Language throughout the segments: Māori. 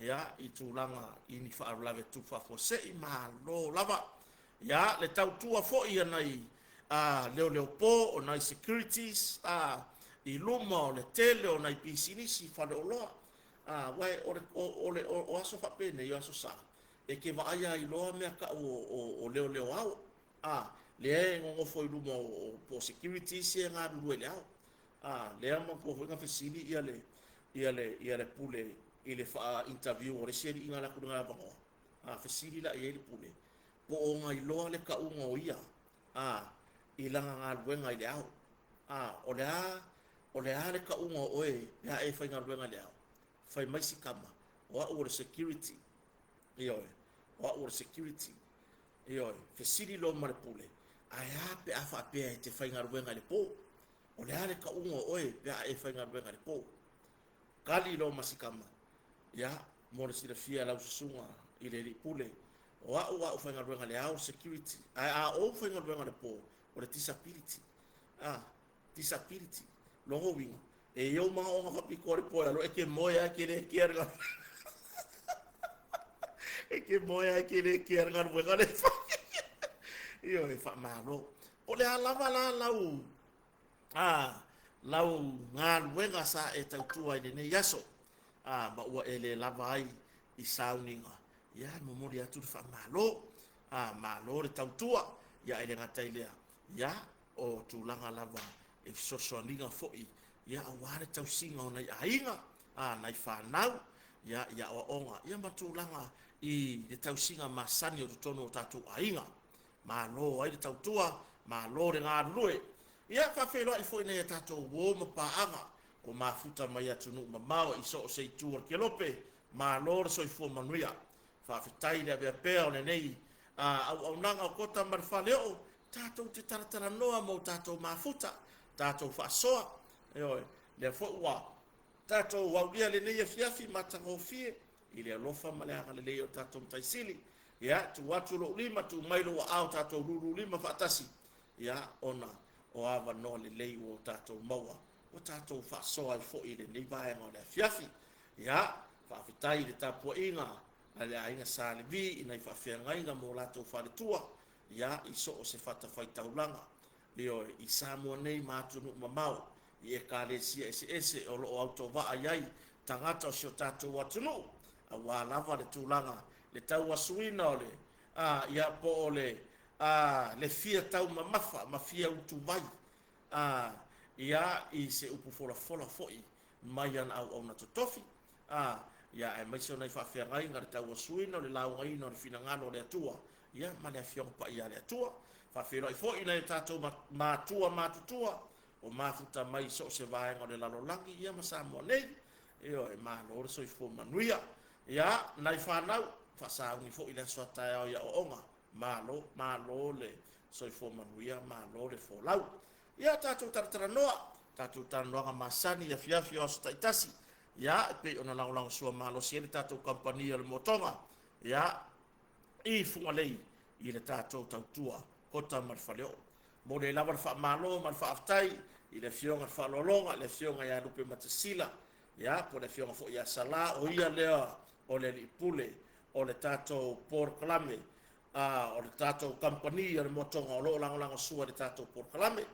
ya i tulanga ini fa'alave tu fa'fosei malo lava ya le tau tua fo'i anai leo po o nai securities i luma o le tele o nai pisinisi fale oloa wai o aso fa'apene i aso sa e ke va'aia i loa mea ka o leo au le e ngofo i luma o po securities e ngā ruru e le au le ama ko nga fesili ia le pule i le fa interview o le seri inga la kunga ba ko fesili la ia le pule po o ngai loa le ka unga o ia i langa ngā ruenga i le au o le a le ka unga o e ya e whai ngā ruenga le au whai maisi kama o le security ioi o le security ioi fesili lo ma le pule ai pe afa pe te whai ngā ruenga le po o le a le ka unga o e ya e whai ngā ruenga le po kali lo masikama ya mo le sila fia la usunga i le pule o whainga ruenga le au security o whainga ruenga le po o le disability disability longo winga e yo ma o nga pi kore po lo e ke moya ke le kierga e ke moya ke le kierga ruenga le io e fa malo o le lava la lau lau ngā ruenga sa e tautua i le nei yaso ma ua e le lava ai i sauninga ia momori atu le whamalo malo le tautua ia e le ngatai lea ia o tūlanga lava e sosoaninga fo'i ia aware tausinga o nei ainga nei whanau ia o onga ia matūlanga i le tausinga masani o tono o tatu ainga malo ai le tautua malo le ngā rue ia whawhelo i fo'i nei tato uo mapaanga ko mafuta mai atunu mamao i so se tu ke lope ma lor so i fo manuia fa fitai le be peo le nei au nanga kota mar faleo tato te taratara noa mo tato mafuta tato fa soa oi le fo wa tato wa ia le nei fiafi matango fie i le lofa male le leo tato mtaisili ya tu watu lo lima tu mailo wa au tato lulu lima fatasi ya ona o ava no le lei o tato maua o tatou whaasoa i fo'i le nei vaenga o le fiafi. Ia, whaafitai le tapu inga, a le ainga sa le vi, i nei whaafia inga mo latou whaletua, ia, i so o se whata whaitaulanga. Leo, i Samoa nei mātunu mamau, i e ka le sia ese o lo auto waa iai, tangata o sio tatou atunu, a wā lava le tūlanga, le tau asuina o le, ia po o le, le fia tau mafia utu vai, ia i se upu fola fo'i mai an au na totofi ia e mai se nei fa fe ngai ngar tau suina le lau ngai no fina ngalo le tua ia ma le fiong pa ia le tua fa fe roi fo'i nei tatou ma tutua o ma futa mai so se vai ngale la langi ia ma sa mo nei io e ma lo so i fo manuia ia nai fa nau fa sa uni fo'i le so ta ia o onga ma lo le so i fo manuia ma lo le fo lau ia tatou taratara noa tatou taranoaga masani ia fiafi o taitasi ia pe ona lagolago sua malosi le tatou kampania le motoga ia i fuga lei i le tatou tautua kota ma le faleoo mo le lava le faamalo ma le faafetai i le fioga le faalologa le fioga ia lupe matasila ia po le fioga foʻi ia sala o ia lea o le liipule o le tatou porokalame o le tatou kampania le motoga o loo lagolago sua le tatou porokalame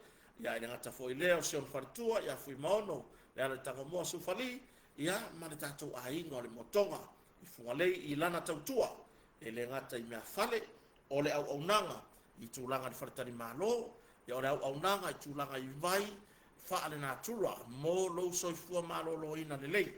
ia ina ngata foi leo se on fartua ia fui maono le ala tanga mo su fali ia ma le tatou ainga le motonga i funga lei i lana tautua e le ngata i mea fale o le au nanga i tūlanga le faritari malo ia o le au nanga i tūlanga i vai faale na tura mo lo soifua malo lo ina le lei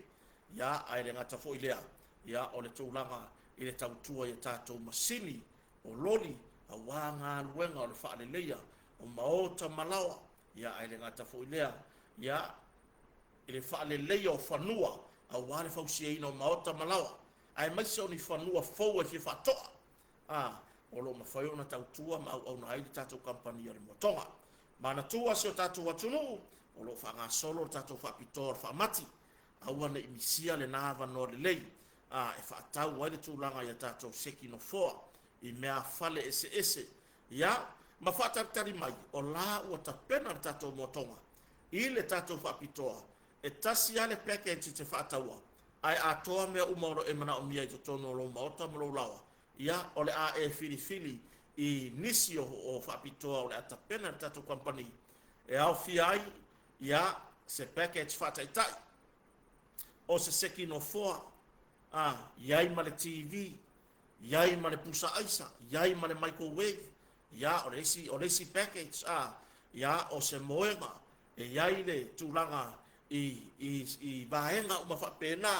ia ai le ngata foi lea ia o le tūlanga i le tautua i tatou masini o loli a wanga luenga o le faale leia o maota malawa ia ai le ngata fo ilea ia ile fa le leio fanua a wale fa usi ino maota malawa ai mai se oni fanua fo e fa to o lo ma fa ona tautua ma au na ai tatou kampania le motonga mana tua se tatou atunu o lo fa nga solo tatou fa pitor fa mati au na imisia le nava no le lei e fa tau wa le tūlanga ia tatou seki no foa i mea fale ese ia ma whaatatari mai o la ua tapena tatou motonga i le tatou whaapitoa e tasi ale package te whaataua ai atoa mea umaro e mana o mia i to tono lo maota mo lo lawa ia ole a e fili i nisi o whapitoa o le atapena tato company e au fiai ia se package whataitai o se seki no foa iai ma le TV iai ma le pusa aisa iai ma le microwave ia o lesi package ia o se moenga e iai le tūlanga i vaenga o mawhapena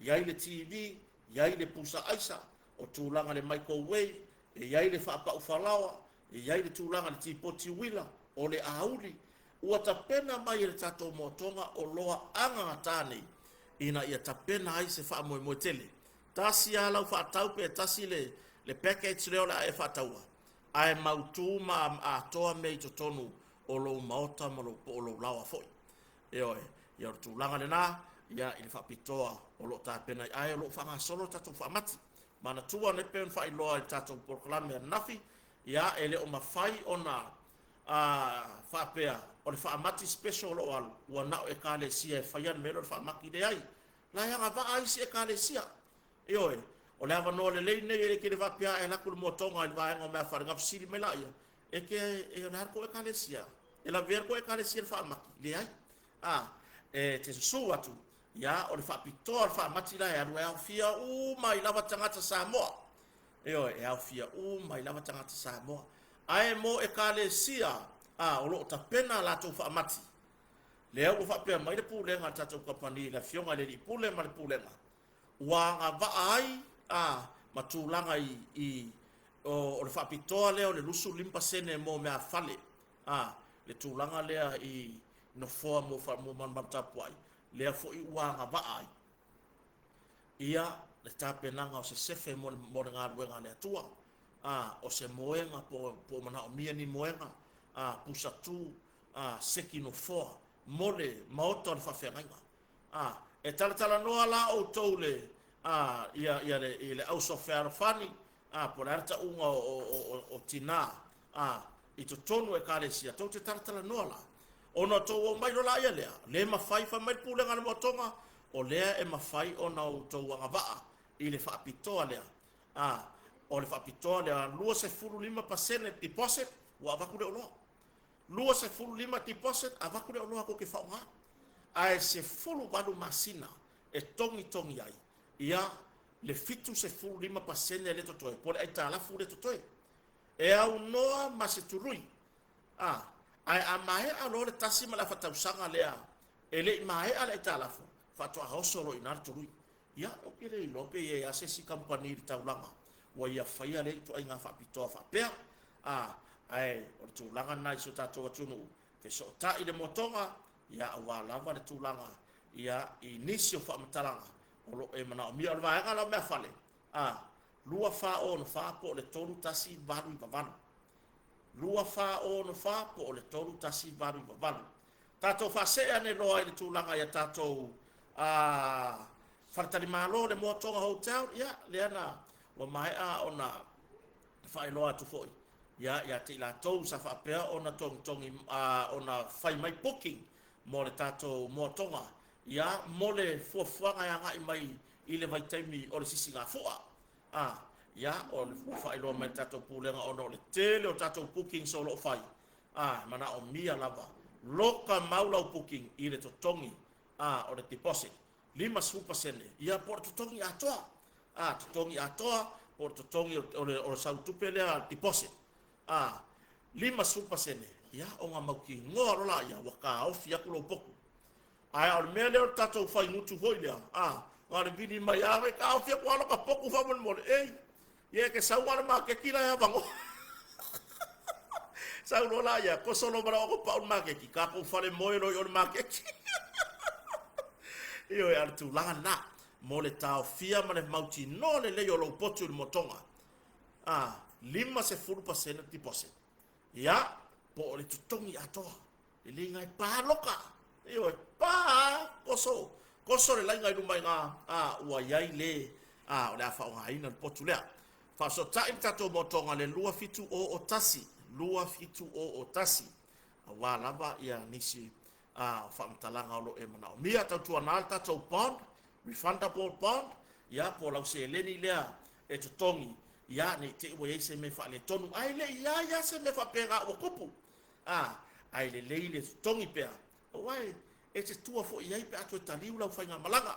iai le TV iai le pusa aisa o tūlanga le microwave e iai le whaapau whalawa e iai le tūlanga le tipoti wila o le auli ua tapena mai le tatou motonga o loa anga tāne ina ia tapena ai se wha moe tele tasi ala u whaatau pe tasi le package leo la e whaataua ai mautu ma atoa mei to tonu o lo maota ma o lo lawa foi e oe ia o tūlanga le nā ia i le whapitoa o lo tapena ai o lo whanga solo tatou whaamati mana tua ne pen whai loa i tatou proklame a nafi ia ele o mawhai o na whapea o le whaamati special o alu ua nao e ka le sia e whaian mero le whaamaki le ai la yanga va ai si e ka le sia e oe o le ava no le lei nei e ke le whapea e laku le motonga i vaenga o mea wharinga fsiri me laia e ke e o narko e ka le sia e la verko e ka le sia le whaamaki le ai e te su atu ia o le whaapitoa le whaamati la e aru e au fia mai lava tangata Samoa e oe e au fia mai lava tangata Samoa ai mo e ka le sia o lo tapena la tau whaamati le au whapea mai le pūlenga tatou kapani la fionga le li pūle ma le pūlenga ua ngā waa ai ma tūlanga o le whapitoa leo le lusu limpa sene mo mea fale le tūlanga lea i no foa mo manmatapu ai lea fo i ua ngā waa ai ia le tapenanga o se sefe mo le ngā ruenga lea tua o se moenga po mana o mia ni moenga pusa tu seki no foa mole maoto le whawhengainga e talatala noa la o tau le ia le au sofea fani po le arta unga o tina i to tonu e kare sia tau te talatala noa la ona tau o mai rola ia lea le mawhai wha mai pūlenga le motonga o lea e mawhai ona o tau anga waa i le whaapitoa lea o le whaapitoa lea lua se furu 5% deposit wa avaku le oloa lua se fulu 5 deposit avaku le oloa ko ke whaunga ai se fulu walu masina e tongi ai ia le fitu se fulu 5% le totoe po le ai talafu le totoe e au noa ma se turui ai amahe alo le tasi ma la fatausanga lea e le mahe ala e talafu fatoa hosolo inar turui ia o kere i lope e asesi kampani le taulanga wa ia whaia le to ai ngā whapitoa whapea ai o tūlanga nai so tātou atunu ke so ta i le motonga ia awa lava le tūlanga ia i nisi o whaamatalanga o lo e mana o mia o le vaenga la mea whale lua wha o no wha po o le tolu tasi varu i vavanu lua wha o no wha po o le tolu tasi varu i vavanu tātou wha se ane loa i le tūlanga ia tātou wharatari malo le motonga hotel ia le ana wa mai o na whae loa tu foi ia te la tou sa whapea o na tongi o na whai mai booking mo le tātou motonga ia mo le fuafuanga ia ngai mai i le vaitaimi o le sisi ngā fua ia o le whai loa mai tātou pūlenga o no le tele o tātou booking so lo whai mana o mia lava loka maulau booking i le totongi o le deposit 5% ia por totongi atoa totongi atoa por totongi o le sautupe lea deposit 5% ia o ngā mauki ngoa rola ia waka ofi aku lo poku ai o mea leo tatou whai ngutu hoi lea ngā re vini mai awe ka ofi aku alo ka poku whamon mole ia ke sau ngā ma ke kira ia vango sau rola ia ko solo mara o pa un ma ke ki ka ko fale moi roi o ma ke ki io e artu langa na mole tau fia ma le mauti no le leo lo potu le motonga 5% deposit ia po le tutongi atoa le linga i paloka io e pa koso le linga i rumai ngā ua iai le o le afa o haina le potu lea fa so ta im tato motonga le lua fitu o tasi a wā lava ia nisi fa mtalanga o lo e mana o mia tau tua nal tato pond refundable bond ia po lau se leni lea e totongi ia ni te ua se me fa le tonu ai le ia se me fa pega o kupu ai le leile totongi pea o wai e te tua fo ia pe atu taliu lau fainga malanga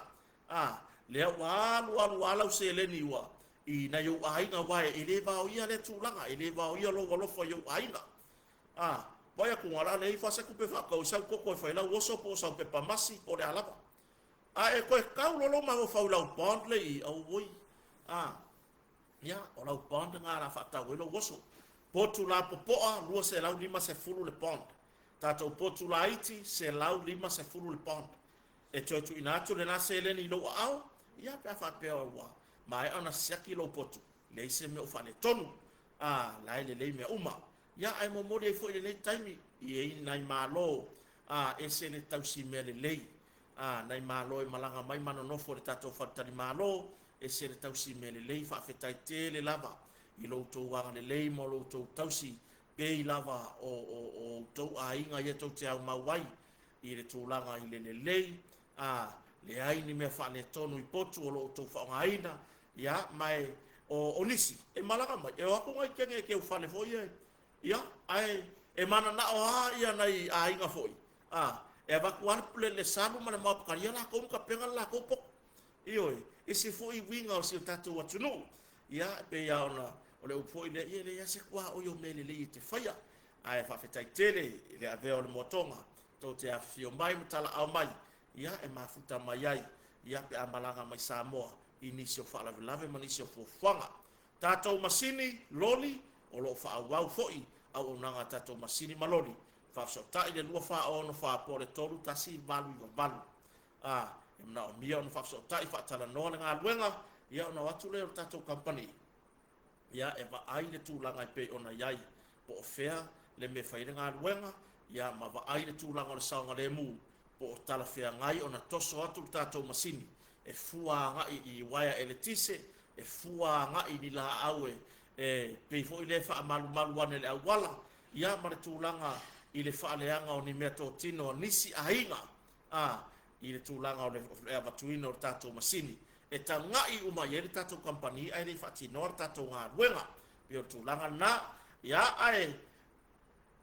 lea alu lau se leni ua i na yo ainga wai e le va o ia le tulanga e le va o ia lo fo yo ainga Waya ku ngara nei fa se ku pe fa ko sa ko fa la wo so po sa pe pa masi o le alaba. E ko ka lo ma fa la bond le i au woi. Ya o la bond ngara fa ta wo lo wo so. Po tu la po lu se la lima se fulu le bond. Ta to po tu la iti se la lima se fulu le bond. E to tu inato le na se le ni lo au. Ya pa fa pe o wa. Mai ana seki lo po tu. Le se me o fa le tonu. La le me uma. Ya ai mo mori fo ile taimi i nai malo e se le tau si mele lei nai malo e malanga mai mano no fo le tato fatani malo e se le tau si mele lei fa fetai te le lava i lo to wa le lei mo lo to tau si pe lava o to ainga ye to te au mawai i le to langa i le lei le ai ni me fa le tonu i potu o lo to fa ngaina ya mai o nisi e malanga mai e ako ngai kenge ke u fa le fo ye ia ai e mana na o ia nai a inga foi e va kuan pule le sabu mana ma karia la ko ka penga la ko pok ioi e se foi winga o se tatu watunu ia pe ia ona o le foi le ia le se kwa o yo mele le te faia ai fa fetai tele le ave o le motonga to te afio mai mtala au mai ia e mafuta mai ai ia pe amalanga mai Samoa inisio fa la lave manisio fo fanga tato masini loli o lo fa wau foi au nanga tato masini maloli fa so ta ile lua fa ono fa pore toru tasi balu na o mia ono fa so ta fa tala no nga luenga ia no watu le tato company ia e va ai le tu langa pe ona yai po fea le me fa ile nga luenga ia ma va ai le tu langa le saunga le mu po tala fea ngai ona toso atu tato masini e fua nga i waya eletise e fua nga i ni la awe pe fo ile fa malu wane le awala ia mare tulanga ile fa leanga o ni meto tino nisi ainga ile tulanga o le abatuino tato masini e tangai uma yeri tato company ai le fa tino tato nga wenga pe tulanga na ia ai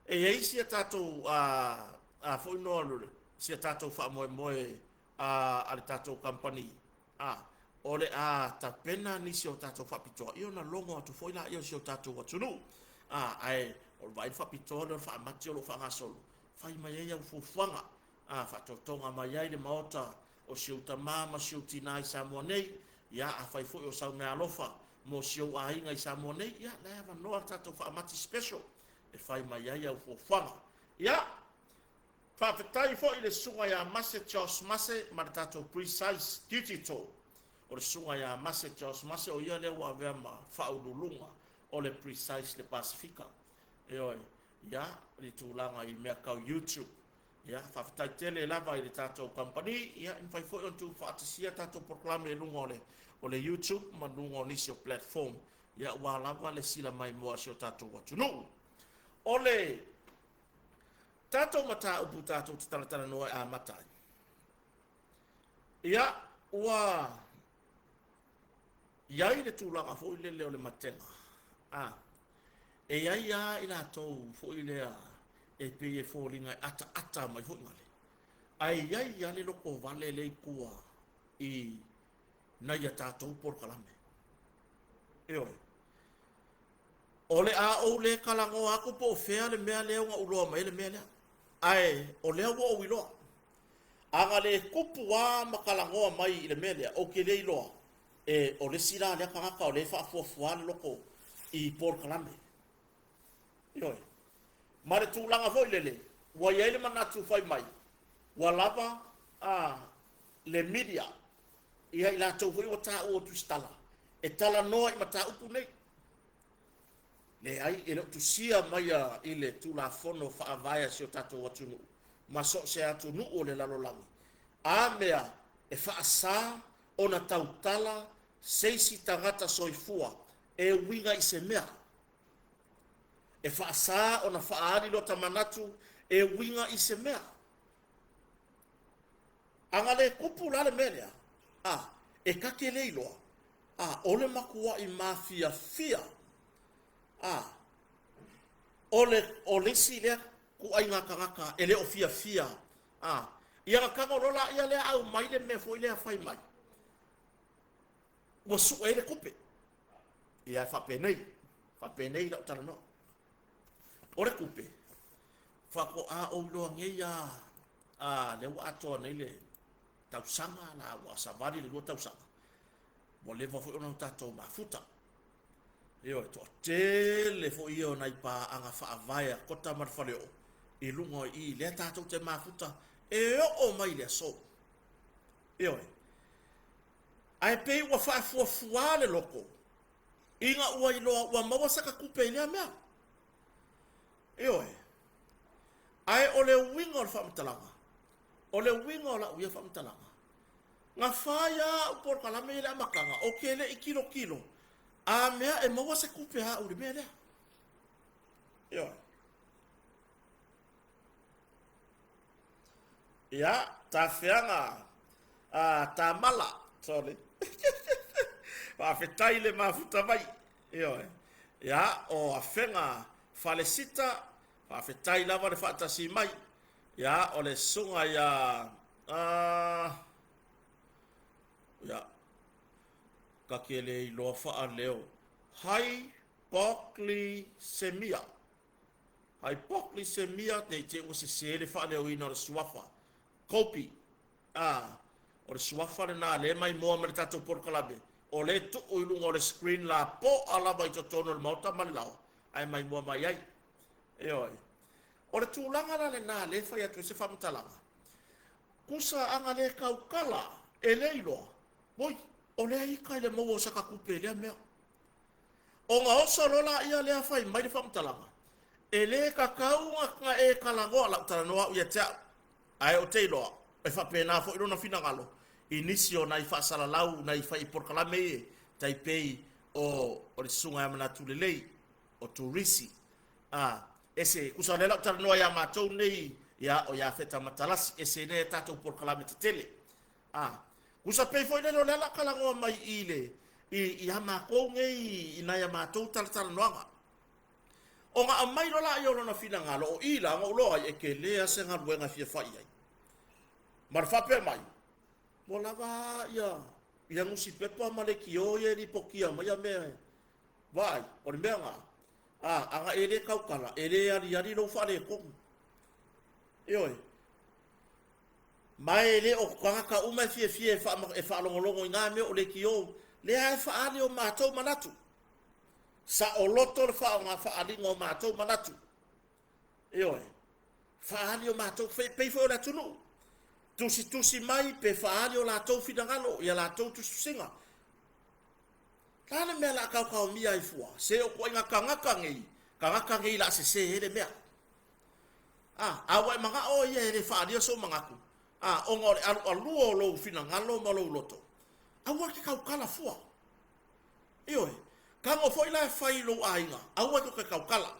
e isi tato fo no le si tato fa moe ale tato company ole ta pena ni si o tato fa pito io na longo atu foi la io si o tato watunu ai o vai fa pito le fa matio lo fa solo fai mai ia fu fanga fa to tonga mai ai le maota o si o tamama si o tinai Samoanei ia fai foi o sa me alofa mo si o ainga i Samoanei ia la va no tato fa mati special e fai mai ai fu fanga ia fa fetai foi le sunga ya masse chos masse martato precise digital o le sunga ya mase jos mase o ia le wa vema faululunga o le precise le Pacifica e oi ya le tulanga i mea kau YouTube ya fa tele lava i le tato company ya in fai foi on tu fa tsia tato proclame le lunga o le YouTube ma lunga o nisio platform ya wa lava le sila mai mo sio tato watunu o le tato mata upu tato tala no a mata ya wa iai le tulanga fo ile le o le matenga e iai ia ina tou fo ile e pe e fo linga ata mai fo ngale ai iai ia le loko vale le kua i na ia tatou por kalame e oi ole o le kalango aku po fea le mea leo nga uloa mai le mea lea ai o leo wo uiloa anga le kupu wa makalango mai i le mea lea o ke le iloa o le sila le kanga o le fa fuafua le loko i por kalame oi mare tulanga foi lele wa ia le manatu fai mai wa lava le media ia ila tau foi o ta o tu stala e tala no i mata upu nei le ai e tu sia mai ile tu la fono fa avaya si o tato watunu maso se atu nu o le lalo langi mea e fa asa ona tautala seisi tangata soifua e winga i se mea e fa asa ona fa ali lo tamanatu e winga i se mea anga le kupu la le melea e kake leilo ole makua i mafia fia ole sile ku ai ngaka ele o fia fia ia ka lola ia le au mai le me foi le fai mai wo su ele kupe ia fa penei la tala no ore kupe fa ko o lo ngeia le wa to nei le tau sanga na wa savali le tau sanga mo le fa foi ona tato mafuta io to tele fo io nai pa anga fa avaia kota mar faleo i lungo i le tato te mafuta e o mai le so io ai pe wa fa fuale loko inga ua i loa ua maua saka kupe lea mea io ai ole winga o whamtalanga ole winga o la uia whamtalanga nga whaia upor kalame le amakanga o kele i kilo a mea e maua saka kupe ha uri mea lea io ia ta whianga ta mala sorry whawhetai le mafuta mai ia o a whenga whalesita whawhetai lava le whaatasi mai ia o le sunga ia kakele i loa wha leo hypoglycemia te o se le wha leo ina o le suafa kopi o le suafa le na le mai moa me le tatou porokalabe o le tu o ilunga o le screen la po alaba i totono le mauta malilao ai mai moa mai ai o le tūlanga la le na le whai atu se whamtalanga kusa anga le kaukala e le iloa moi o le ika i le maua o saka kupe lea mea o nga osa lola ia lea whai mai le whamtalanga e le kakaunga nga e kalangoa la utara uia tea ai o te iloa e whapena fo irona fina ngalo inisio na i whaasalalau na i whai porkalame e taipei o le sunga ya mana tulelei o turisi ese kusa lela utara noa ya matou nei ya o ya feta matalasi ese ne tatou porkalame te tele kusa pei fo ilelo lela kalangoa mai ile i hama kou ngei ina ya matou talatala noanga o nga amai rola i orona fina ngalo o ila nga uloa e ke lea se ngaruenga fia whai ai marfape mai mo lava ia ngusi pepa male kio ye ni pokia mai me vai o le mea anga ele kaukala ele ari lo fale ko mai ele o kanga uma fie fa longo nga me o le kio le ai fa ali o matou manatu sa o loto fa ali ngo matou manatu fa ali o matou pe fo la tunu tusi mai pe faali o la tau finangalo ia la tau tusinga kana me la kau mia i fua se o ko inga kangaka ngei la se ele mea awa manga o ia ele faali o so mangaku o ngore alu o lo finangalo ma lo loto awa ki kau kala fua kango foi la fai lo ainga awa ko kau kala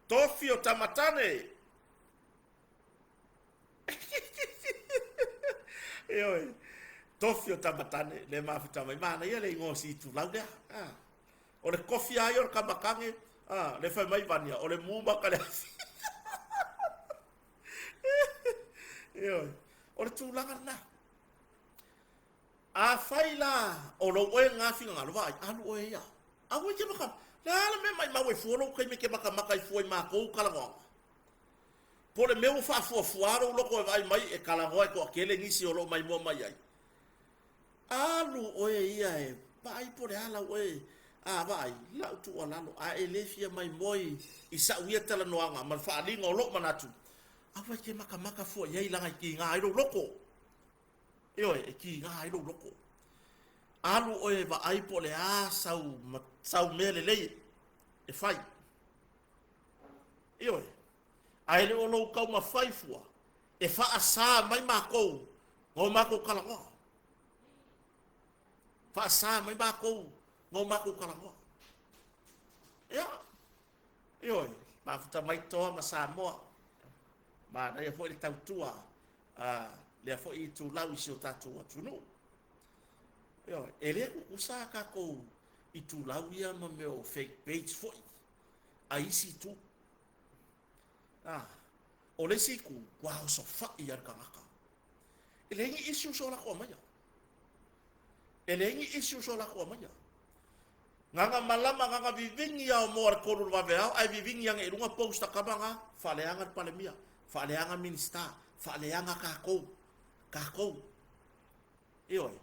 tofi o tamatane tofi o tamatane le mafuta mai mana ia le ngosi tu lauda o le kofi ai o kamakange le fai mai vania o le mumba kale o le tūlanga na a fai la o lo oe ngā whinga ngā vai alu oe ia a wai ke maka la me mai mawe fuolo kai me ke maka i fuoi mākou kalangonga po le meu fa fuaro loko e vai mai e kalangoa ko akele ngisi o lo mai mo mai ai alu oe ia e pai po le ala oe vai la tu ala lo a elefia mai moi i sa uia tala noanga ma fa ali ngolo manatu a vai ke maka fu ia langa ki nga iro loko e ki nga iro loko alu oe va ai po le sau mele le e fai ai le lo kau ma fai fua e fa asa mai mako ngo mako kalango fa asa mai mako ngo mako kalango ma futa mai to ma sa mo ma na e foi tau tua le fo I tu lau I si o tātou atunu. Io, e le kukusa kako I tu lau ia ma me o fake page fo a isi tu. O le si ku wao so fa I ar kangaka. E le ingi issue so la ko maya. E le ingi issue so la ko maya. Nganga malama nganga vivingi ya mo ar koru wa vea ai vivingi yang e runga posta kabanga faleanga palemia, faleanga minista, faleanga kako. Ioi.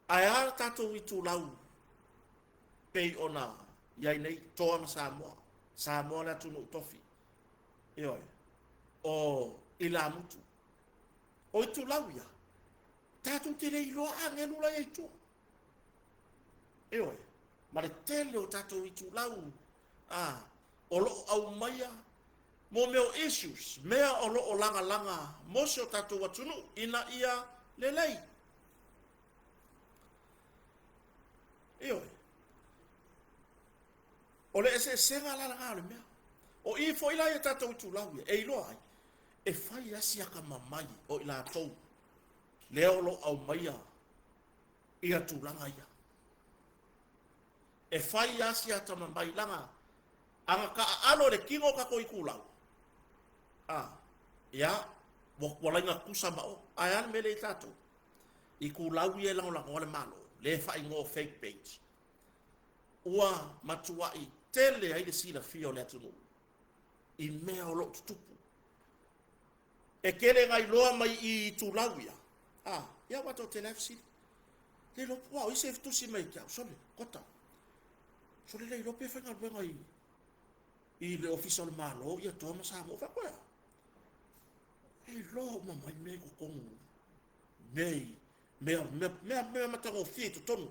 Ai ar tato I tu lau. Pei ona yai nei toa Samoa. Samoa na tunu tofi. Ioi. O ila mutu. O I tu lau ya. Tato te rei loa angelu la yai tua. Eoi, ma le tele o tatou I tu lau, o loo au maia, mo meo issues, mea o loo langa, mo se o tatou atunu, ina ia lelei. Eoi, o le ese senga langa le mea, o I fo ila ia tatou I tu lau ia, e iloa ai, e fai asi aka mamai o ila tou, leo lo au maia, ia tu langa ia. E fai asi ata mamai langa anga ka alo le kingo ka koi kulau ya wala nga kusa ba o ayan mele tato I kulau ye lang lang wala malo le fai ngo fake page ua matua I tele ai le sila fio le tunu I mea o lo tupu e kele ngai loa mai I tulau ya ya wato telefsi le lo po I se tu si mai kia sole kota so le lo pe fa nga I le official malo ia to ma sa mo fa ko e lo ma mai me ko kong me mata ko fi to tonu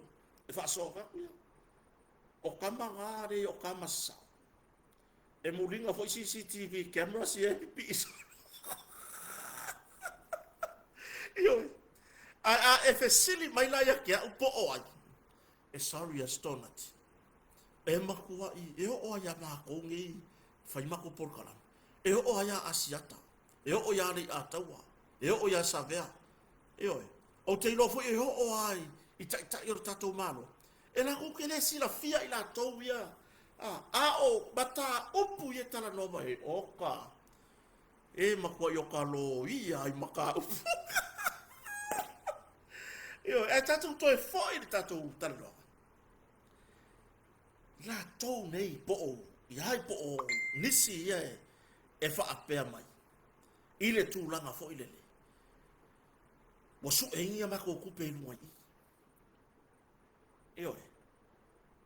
e fa so fa o kama ngare o kama sa e mulinga foi CCTV camera si e piso io e fe sili mai la ya kia u po o ai e sorry a stonat e makua I e o ya ma ko ngi fai mako por kala e o ya asiata e o ya ri atawa e o ya savea e o te lo fu e o ai I ta yo tato malo e la ko kele sila fia ila towia o bata upu ye tala no mai oka e makua yo kalo ia I maka e tato to e foi tato talo la tau nei po ia po nisi ia e fa apea mai ile tu langa fo ile le wa su engia ma ko kupe lu mai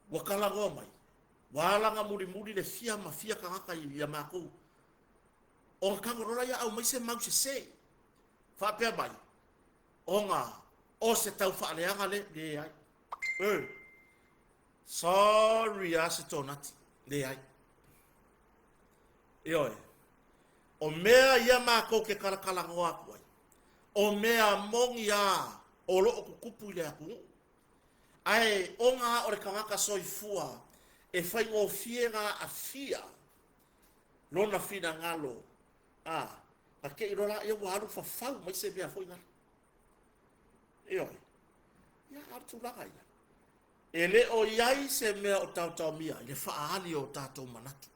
wa kala go mai wa langa muri le fia ma fia ka haka ia ma ko o ka ngora ia au mai se mau se fa apea mai onga o se tau fa le anga le ai sorry asitonati le ai o mea ia mako ke kalakala ngoa kuai o mea mongi a o loo kukupu le aku ai onga o le kangaka soifua e fai ngō fienga a fia lona fina ngalo a ke irola ia waru fafau mai se mea foi ngalo ia hartu laka ia ele o iai se mea o tau mia le faali o tatou manatu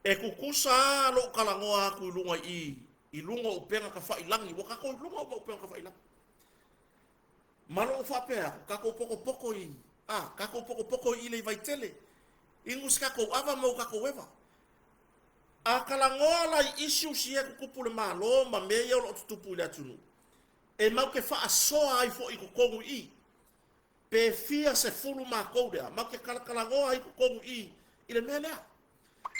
e kukusa lo kalangoa aku lunga I lunga upenga ka failangi wa kako lunga upenga ka failangi malo fa pea kako poko kako poko I le vaitele ingus kako ava mo kako weva a kalangoa la issue sia kupule malo ma me yo lo tupu le tunu e mau ke fa soa ai fo I kongu I pe fia se fulu ma kourea ma ke kalakalangoa ai kongu I ile melea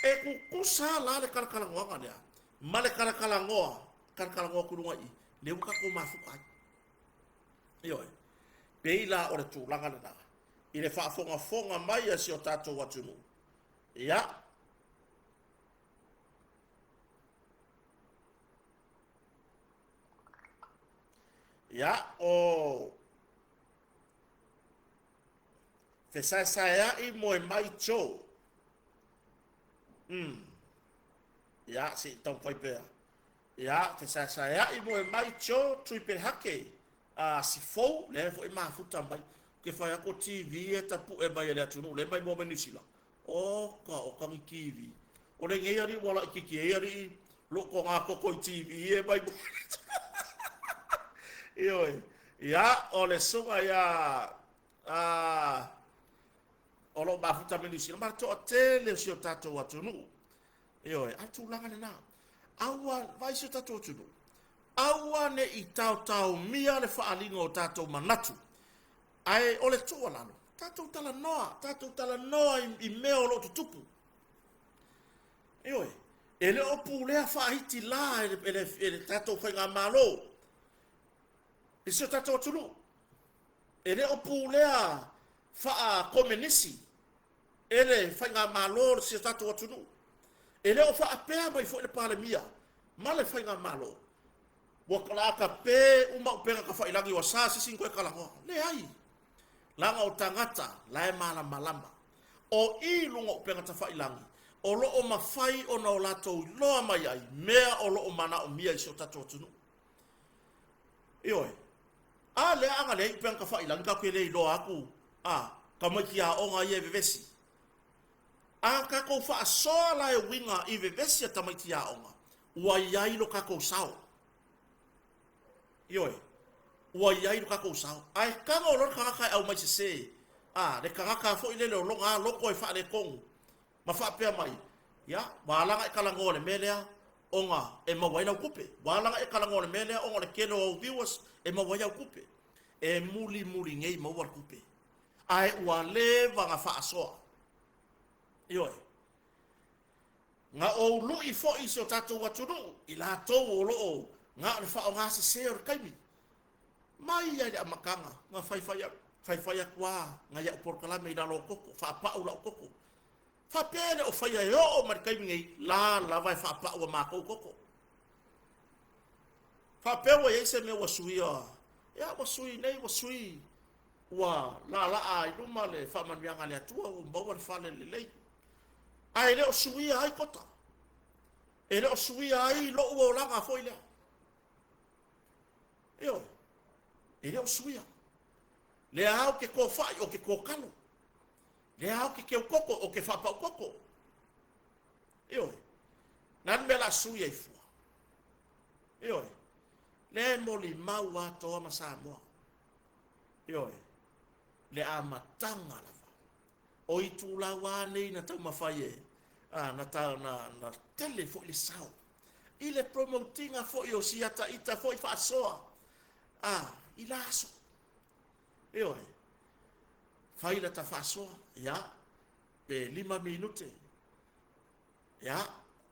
e kukusa la le kalakalangoa ngania ma le kalakalangoa kulunga I le uka ko mafuka ai peila o le tūlanga na I le whaafonga mai a si o tātou atunu o te sai I mo e mai cho si tau pai pea Ya, te saya i mo e mai cho tui pe hake. Si fou, le fo e mafuta mai. Ke fai ako TV e tapu e mai le atunu, le mai mo menisila. O ka mi TV. O le ngei ari wala ki ki e ari lo ko nga ko ko TV e mai. Io, ya, o le sunga ya o lo mafuta menisila. Ma to tele si o tato atunu. Io, atu langa na. Awa vai si o tato atunu. Awa ne i tau mia le whaalinga o tātou manatu. Ai ole tua lano. Tātou tala noa i mea o lo tutupu. Eoi, ele o pūlea whaahiti la ele tātou whainga malo. E se o tātou atunu. Ele o pūlea wha komenisi. Ele whainga malo se o tātou atunu. Ele o wha apea mai fo ele pāle mia. Male whainga malo. Wa kalaka pe uma upenga ka failangi wa sa sisi ko kala ho le ai langa o tangata la e mala malama o I lunga upenga ta failangi o lo o mafai o na o lato loa mai ai mea o lo o mana o mia I so tato tunu ioi a le anga le upenga ka failangi ka ke le lo aku ka mai ki a onga I e vevesi a ka ko fa so la e winga I vevesi ta mai ki a onga wa yai lo ka ko sao Ioi, ua iai no kako usao. Ai kanga o lor kanga au mai se. Le kanga ka fo ile lo longa loko e fa le kong. Ma fa pe mai. Ya, walanga e kalango le melea onga e mawai na kupe. Walanga e kalango le melea onga le keno o viewers e mawai au kupe. E muli ngei mawar kupe. Ai ua le vanga fa asoa. Ioi. Nga o lu I fo I so tatu watunu. Ila to o lo o. Nga le fa nga se ser kaimi mai ya de makanga nga fai kwa nga ya por kala me da lo koko fa pa u la koko fa pele o fai yo o mar kaimi ngai la vai fa pa u ma koko fa pe wo ye se me wo sui ya wo sui nei wo sui wa la ai du male fa man yang ale tua o bo fa le le ai le o sui ai kota ele o sui ai lo o la nga foi le Io, ele o suia. Le au ke ko fai o ke ko kalo. Le au ke o koko o ke fa pa o koko. Io, nan me la suia I fua. Io, le moli mau ato ama Samoa. Io, le amatanga lava. O I tula wane na tau mawhai e. Na tau na tele fo le sao. I le promotinga fo I o siata ita fo I whaasoa. I laso. Eo faila ta faso ya pe 5 minute. Ya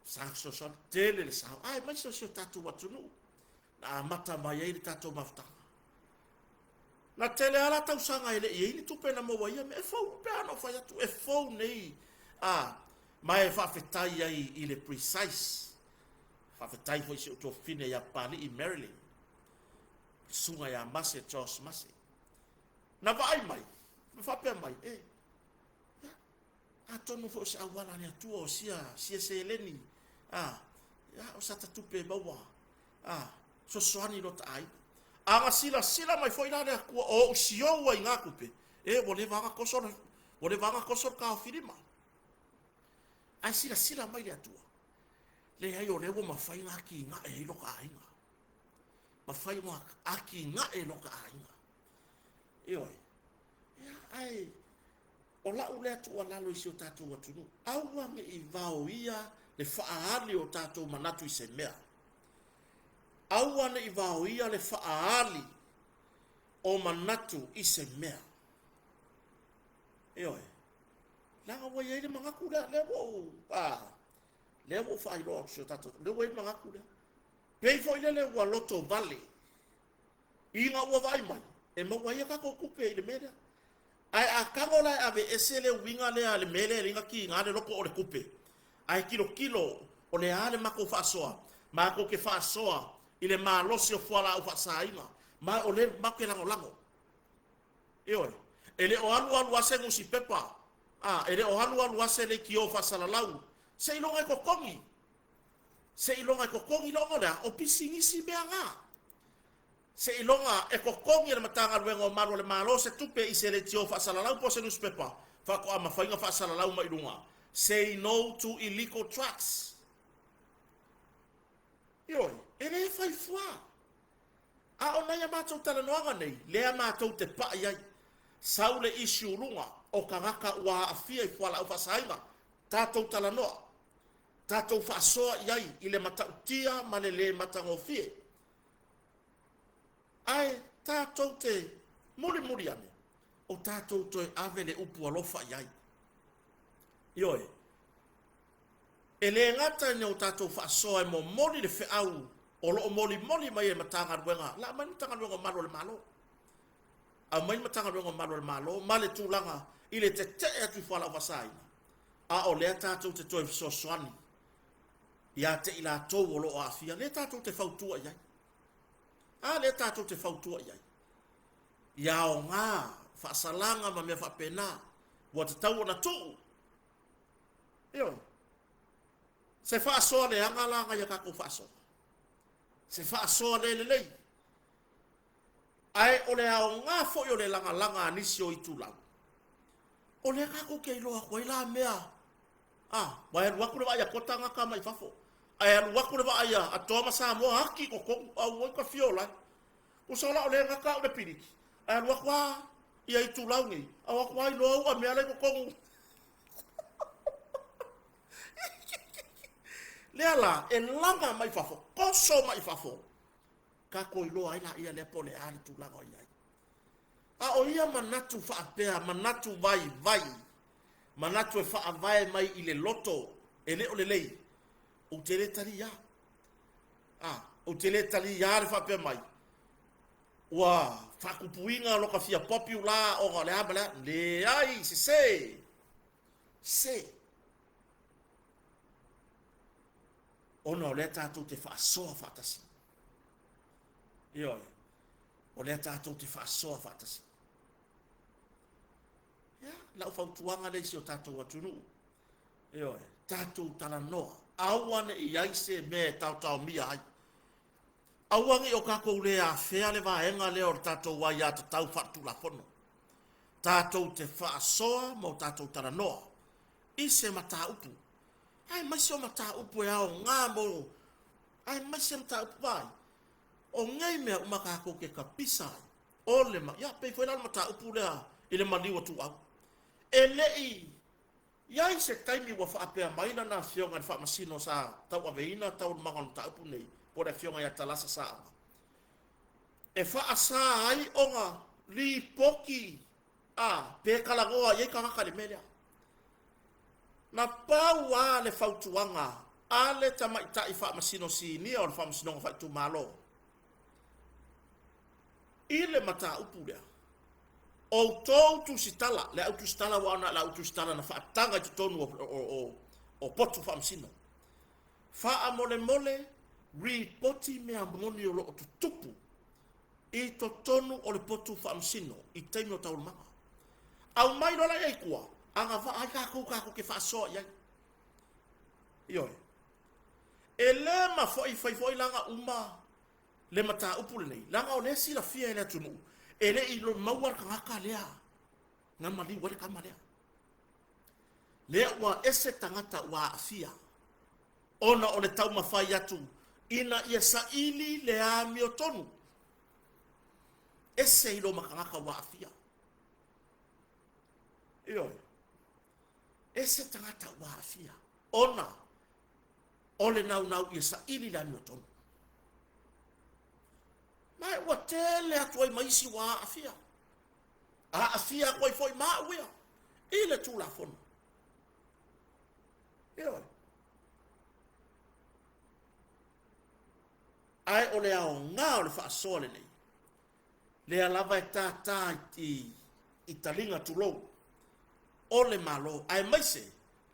sakso son tele le sao. Ai mai so tatu watunu. Na mata mai ele tatu mafta. Na tele ala tau sanga ele I ni tupe na mo wa ia me fo pe no fa tu e fo nei. Mai fa fetai ai ile precise. Fa fetai foi se to fine ya pali I Maryland. Sunga ya mase Charles mase. Na vai mai. Na fa pe mai. Atonu fo se awala ni atu o sia se leni. Ya o sa tupe bawa. So soani lo tai. Anga sila mai foi na ku o sio wa inga kupe. Wo le vanga kosor ka firima. Ai sila mai atu. Le ai o le wo mafai nga ki nga e lo ka inga. Mafai mo aki nga e no ka ainga. Ioi. Ai o la ule atu ala lo isi o tātou watunu. Aua me I vau ia le whaahali o tātou manatu I se mea. Aua ne I vau ia le whaahali o manatu I se mea. Ioi. Langa wai eile mangaku lea lewo. Lewo whaairoa o tātou. Lewo eile mangaku lea. Pei foi lele wa loto vale. Inga wa vai mai. E mo wa ka ko kupe I le mele. Ai a kangola ave esele winga le ale mele ringa ki ngale loko o le kupe. Ai kilo o le ale mako fa soa. Mako ke fa soa I le malosi o fuala o fa sainga. Ma o le mako lango. Eo. Ele o alu ase musi pepa. Ele o alu ase le ki o fa salalau. Sei longa ko kongi. se ilonga ko kongi longa da o pisingisi beanga se ilonga e ko kongi le matanga wengo malo le malo se tupe isele tio fa salalau po se newspaper fa ko ama fainga fa salalau mai lunga say no to illegal drugs yo ele fai fua a ona ya matou tala noanga nei le matou te pa ia saule issue lunga o kangaka wa afia i fala o fa sainga tatou tala noa tatou fa soa iai ile matautia malele matangofie ai tatou te muri ane o tatou toe ave le upu alofa iai ioe ele ngata ni o tatou fa soa e mo moli le fe au o lo moli mai e matanga ruenga la mai matanga ruenga malo le malo a mai matanga ruenga malo le malo male tulanga ile te atu fala o fasaina a o le tatou te toe so soani ia te ila tau o lo afia le tatou te fautua iai a le tatou te fautua iai ia o ngā whaasalanga ma mea whapena wa te tau ona tuu io se whaasoa le anga langa ia kako whaasoa se whaasoa le lei ai o le ao ngā fo o le langa anisi o i tūlau o le kako kei loa koe la mea mai alu le vaia kotanga ka mai fafo ai alu le vaia a toma sa mo haki ko ko au ka fiola o sola o le ngaka o le piriki ai alu ia i tūlau ngi au ko ai lo a mea le ko le ala e langa mai fafo koso mai fafo ka ko lo ai la ia le pole ali tūlau ai a o ia manatu fa apea manatu vai manatu e faa vai mai i le loto ele o le lei o tele tali ya o tele tali ya le faa pe mai wa fa kupuinga lo ka fia popular o le abala le ai se ono le tatu te fa so fa tasi yo o le tatu te fa so fa tasi ya la fautuanga le si o tatou atunu io tatou tala noa awane i aise me tau mia ai awangi o kako le a fea le vaenga le o tatou wa ya te tau fatu la fono tatou te fa soa mo tatou tala noa i se mata upu ai mai se mata upu e ao ngamo ai mai se mata upu vai o ngai mea umakako ke kapisai o le ma ya pe foi la mata upu le ile maliwa tu au elei yai se taimi wa fa pe mai na fionga fa masino sa tau aveina tau mangon ta upu nei po le fionga ya talasa sa e fa asa ai onga li poki pe kala goa ye ka ka le melia na paua le fautuanga ale tamai ta i fa masino si ni o fa masino fa tu malo ile mata upu le o tou tu sitala le autu sitala wana la autu sitala na faatanga tu tonu o potu fa msino fa mole ripoti me amoni o lo tupu i to tonu o le potu fa msino i taimi o tau manga au mai lola ia ikua anga va ai kako ke fa so ia yo ele ma foi langa uma le mata upule nei langa o le si la fia ele tunu ele i lo mawar ka lea nga mali wale ka malea le wa ese tangata wa afia ona o le tau mafai atu ina ia saili le amio tonu ese i lo makangaka wa afia iyo ese tangata wa afia ona ole nau ia saili le amio tonu mai wa tele atu ai maisi wa afia afia koi foi ma wea ile tu la fono io ai ole ao nga ole fa sole nei le alava ta i talinga tu lo ole malo ai maise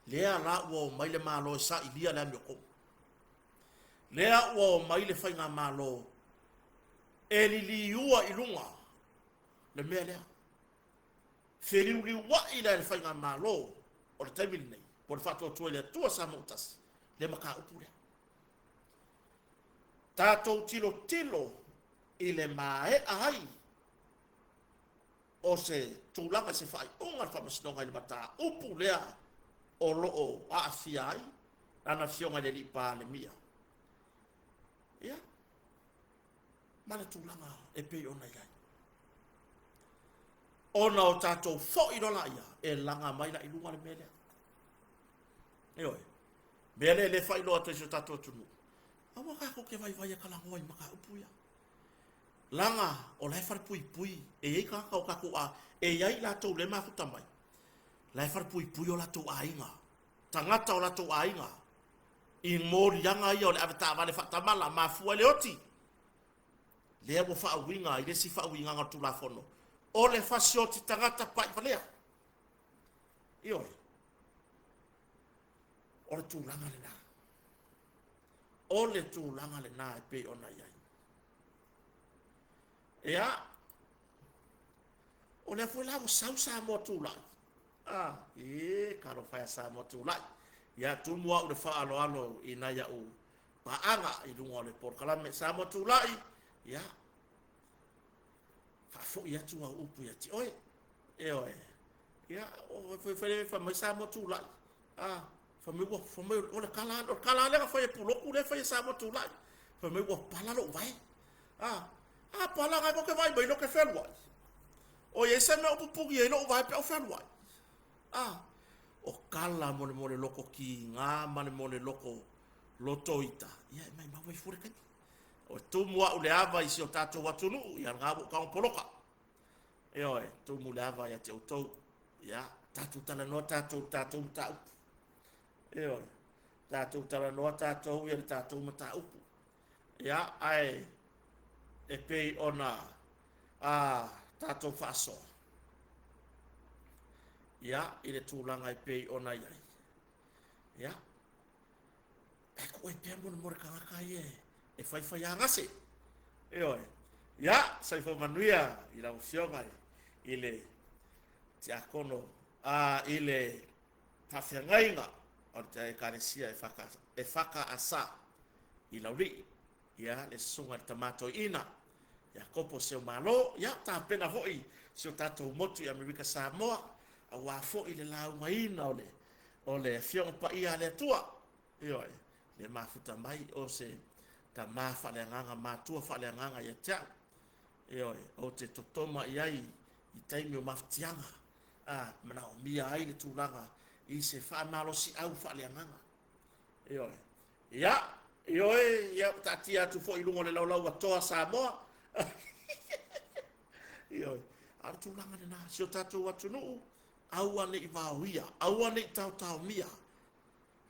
le ala wo mai le malo sa ilia la mio ko le wo mai le fainga malo eli ua ilunga le mea lea feriuri wa ila le fainga malo o le taimili nei po le fatua tua le tua sa mautas le maka upu lea Tātou tilo i le mae ai o se tūlanga se whai unga whamasinonga i le mata upu lea o loo a awhia ai ana fionga le li pā le mia. Ia, mana tūlanga e pei ona iai. Ona o tātou fo i rola ia e langa mai na i lunga le melea. Eoi, mele le whai loa te si o tātou tunu. Awa kako ke vai vai kalangoa i maka upu ia. Langa o lai far pui e ei kaka o kako a e iai la tau le mafuta mai. Lai far pui o la tau ainga. Tangata o la tau ainga. I mori yanga ia o le aveta vale fatamala ma fua le oti. Le abo fa winga i le si fa winga ngatu la fono. O le fasioti tangata pai valea. Ioi. O le tūlanga le nā. O le tūlanga le nā e pe ona iai. Ea. O le fo la sau sa mo tūlanga. Karo faya sa mo tūlanga. Ia tumua o le fa alo ina ia o paanga i lunga o le porkalame sa mo tūlanga. Ia. Fo ia tu au upu ia ti oi oe ia o fa mai sa mo tu la fa me o le kala le fa e pulo ku le fa sa mo tu la fa me wo pala lo vai pala ga ko vai lo ke fel wa o ye se me upu ye lo vai pe o fel wa o kala mo le loko ki nga mo le loko lotoita ia mai ma vai fure ka o tu mua o le ava i si o tātou watunu i a ngā ka o poloka. Oe, tu mu le ava i a te o tau. Ia, tātou tala noa tātou tau. Oe, tātou tala noa tātou i a tātou mata upu. Ia, ai, e pei ona tātou whaaso. Ia, i le tūlanga e pei ona iai. Ia, e koe pēr mo re kangaka i e fai angase. Oe. Ya, sai fo manuia i la fionga i le te akono i le tawhiangainga o te karesia e whaka asa i la uri. Ya, le sunga le tamato ina. Ya, kopo seo malo. Ya, ta pena hoi seo tatou motu i Amerika Samoa. A wafo i le launga ina o le fionga pa ia le tua. Oe. Le mafuta mai o se ta ma fale nganga matua fale nganga ya tia o te totoma iai i taimi o maftianga mana o mia ai le tūlanga i se wha malo si au fale nganga ia tatia tu fo i lungo le laulau atoa Samoa a tūlanga le nā si o tātou watunu au ane i vauia au ane i tau mia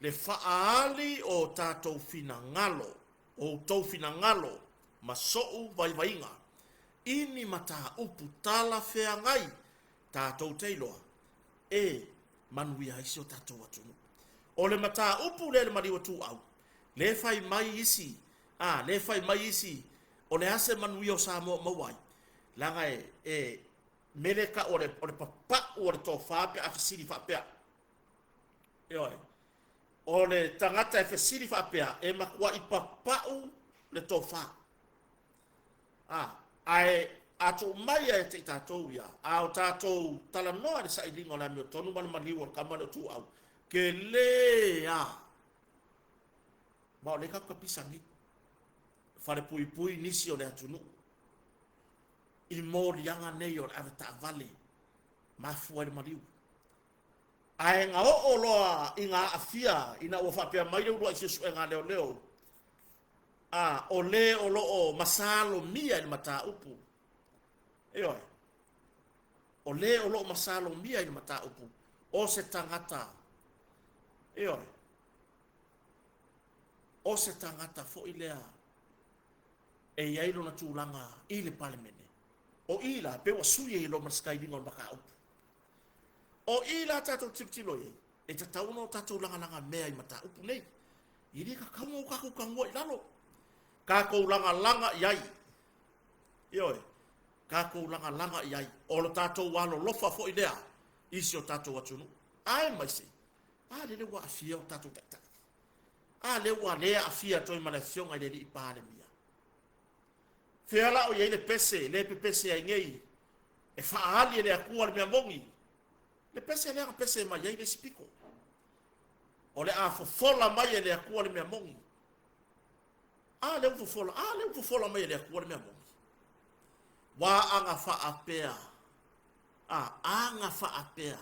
le whaali o tātou finangalo o tau finangalo ma so'u vaivainga ini mata upu tala fea ngai tātou teiloa manuia isi o tātou atunu o le mata upu le mariwa tu au le fai mai isi o le ase manuia o Samoa mawai langa meleka o le papa o le tō whapea a fisiri whapea o le tangata e fesiri whapea e makua i papau le tofa. Ai atu mai e te tātou ia. O tātou tala noa le sailinga o la meo tonu mani maliwa o kamane o tu au. Ke lea. Ma o le kaka pisangi. Whare pui nisi o le atunu. I mōri anga nei o le aveta vale. Mafua le maliwa. Ai nga o loa i ngā awhia ina ua whapea mai reu loa i sesu e ngā leo. O le o loo masalo mia i mata upu. Oe. O le o loo masalo mia i mata upu. O se tangata. Oe. O se tangata fo i lea. E iailo na tūlanga i le palemene. O ila pe wa suye i lo maskailinga o maka upu. O ila tātou tiptilo e te tauno tātou langa mea i mata upu nei. I re ka kaunga o kako kangua i lalo. Kako langa iai. Ioe. Kako langa iai. O lo tātou walo lofa fo i lea. Isi o tātou atunu. Ai mai se. Le wa afia o tātou taktaki. Le wa lea afia toi mana fionga i le i pāle mia. Feala o ye le pese, le pese ai ngei. E faali le akua le mea mongi. Le pese le pese mai ye le spiko. O le a fofola mai le akua le mea mongi. Le fofola mai le akua le mea mongi. Wa anga fa apea. Anga fa apea.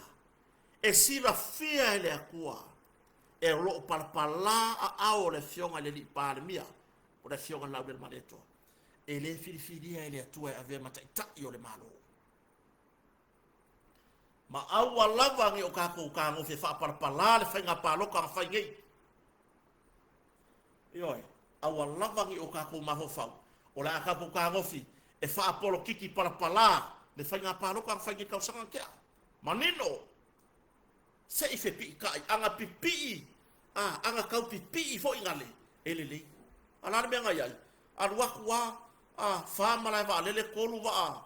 E sila fia le akua. E lo palpala a ao le fionga le li palmia. O le fionga na le maleto. E le filifilia e le atua e ave mataitai o le malo. Ma aua lava ngi o kako kango fe fa parpala le fainga paloka nga faingei. Ioi, aua lava ngi o kako maho fau. O le akapo kango fi e fa apolo kiki parpala le fainga paloka nga faingei kausanga kia. Manino, se ife pi kai, anga pipi, anga kau pipi fo ingale, elele. Alare me ngai ai, aruakua, fama lai va lele kolu va,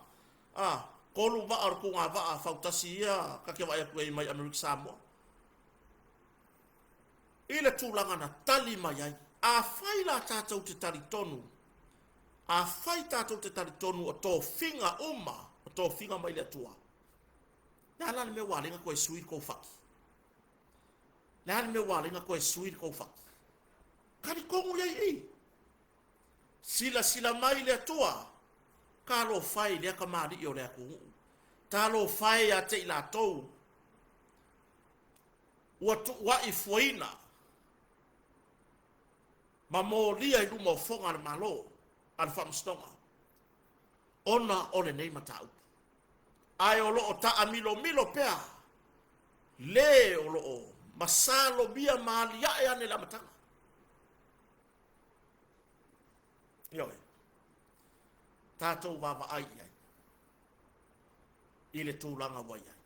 kolu va ar kunga va fautasia ka ke vai ku mai Amerika Samoa. Ile tulanga na tali mai ai, a faila tātou te tari tonu, a fai tātou te tari tonu o tō finga uma, o tō finga mai le tua. Nā me walinga koe suir kou whaki. Nā me walinga koe suir kou whaki. Kari kongu iei ei. Sila mai le tua. Ka lo fai lea ka maari i o lea kungu. Tā lo fai a te ila tau. Wa i fuaina. Ma mō lia i lumo fonga al malo. Al whamstonga. Ona ole nei matau. Ai o loo ta amilo milo pea. Le o loo. Masalo bia maalia e ane la matanga. Ioi. Tātou wawa ai ai. I le tūlanga wai ai.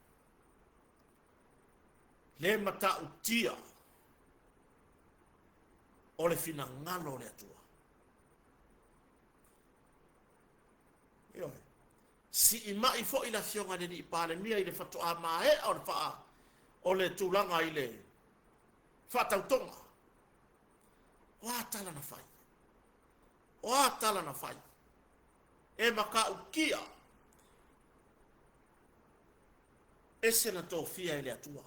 Le mata utia. O le fina ngalo le atua. Ioi. Si i mai fo i la fionga ni pale mia i le fatoa mae o le faa. O le tūlanga i le fatautonga. O atala na fai. O atala na fai. E maka ukia. E sena tō fia i le atua.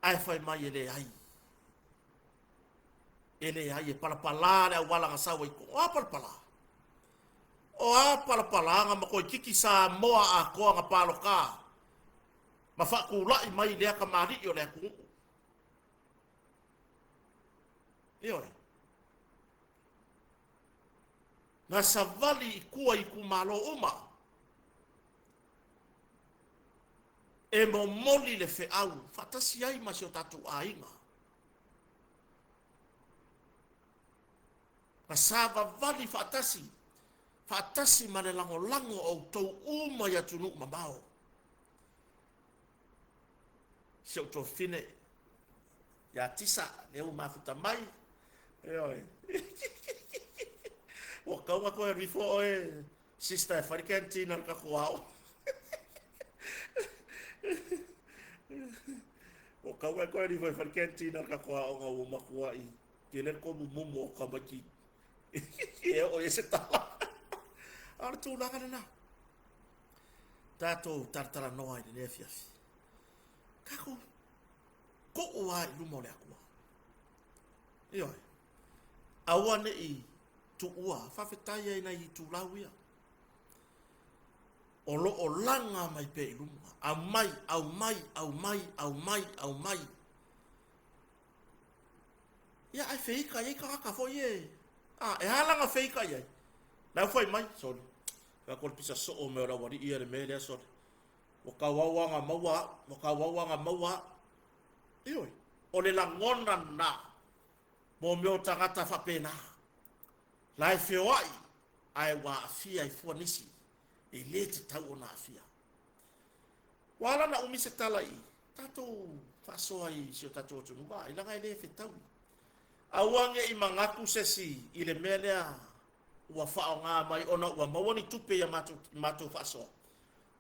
Ai fai mai e le ai. E le ai e palapala le awalanga sawa i ko. O palapala. O palapala nga mako i kiki sa moa a koa nga palo ka. Ma whakulai mai lea ka maari i o lea kungu. Ioi. Nga savali i kua i kumalo uma. E mo moli le fe au. Fatasi ai ma si o tatu a inga. Nga sava vali fatasi. Fatasi ma le lango lango o tau uma ya tunu mamao. Se o to fine. Ya tisa. Leo mafuta mai. Ioi. O kaunga koe rifo oe. Sista e wharikantina ka kuao. O kaunga koe rifo e wharikantina ka kuao ngā umakua i. Kele ko mumu o kamaki. E o e se tala. Ara tūlanga nana. Tātou tartara noa i ne fiafi. Kako. Ko o ai lumo le akua. Ioi. Awane i tu ua, whawhetai ai nei i tu lauia. O lo o langa mai pe i lunga. Au mai, au mai, au mai, au mai, au mai. Ia ai whiika i ka haka fo ie. E halanga whiika i ai. Nau whai mai, sorry. Ka kore pisa so o mea rawari ia re mea lea, sorry. Waka wawanga maua. Ioi. O le langona na. Mo meo tangata whapena. Lai whioi, ai wa afia i fuanisi. E le te tau o na afia. Wala na umise tala i. Tatou whasoa i si o tatou tunua. I langa i le whetau. Awange i mangaku sesi i le mea lea ua whao ngā mai ona ua mawani tupe ia mātou whasoa.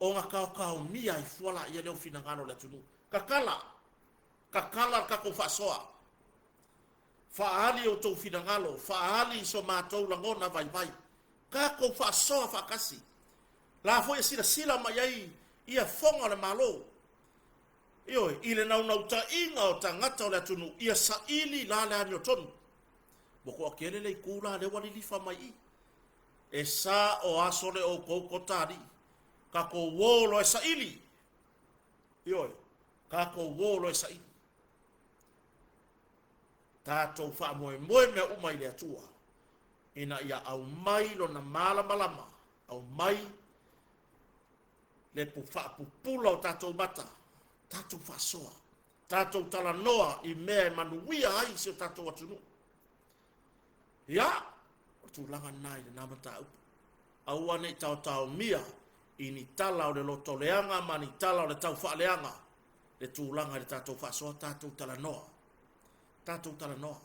O ngā kao mia i fuala i leo whina ngano le tunu. Kakala kako whasoa. Faali o tau finangalo, faali so mātou langona vai vai. Ka kou whaasoa whakasi. La foi sila sila mai ai ia fonga le malo. Ioi, ile nau nau ta inga o tangata o le atunu, ia sa ili la le ani o tonu. Moko a kele le kula le wali lifa mai i. E sa o asole o kouko tari. Ka kou wolo e sa ili. Ioi, ka kou wolo e sa ili. Tātou wha moe moe mea umai le atua. Ina ia au mai lo na mala malama. Au mai le pupula o tātou mata. Tātou whasoa. Tātou tala noa i mea e manuia ai se o tātou atunu. Ia, o tūlanga nai le namata upu. Aua nei tau mia i ni tala o le loto leanga ma ni tala o le tau wha leanga. Le tūlanga le tātou whasoa, tātou tala noa. Tātou tala noa.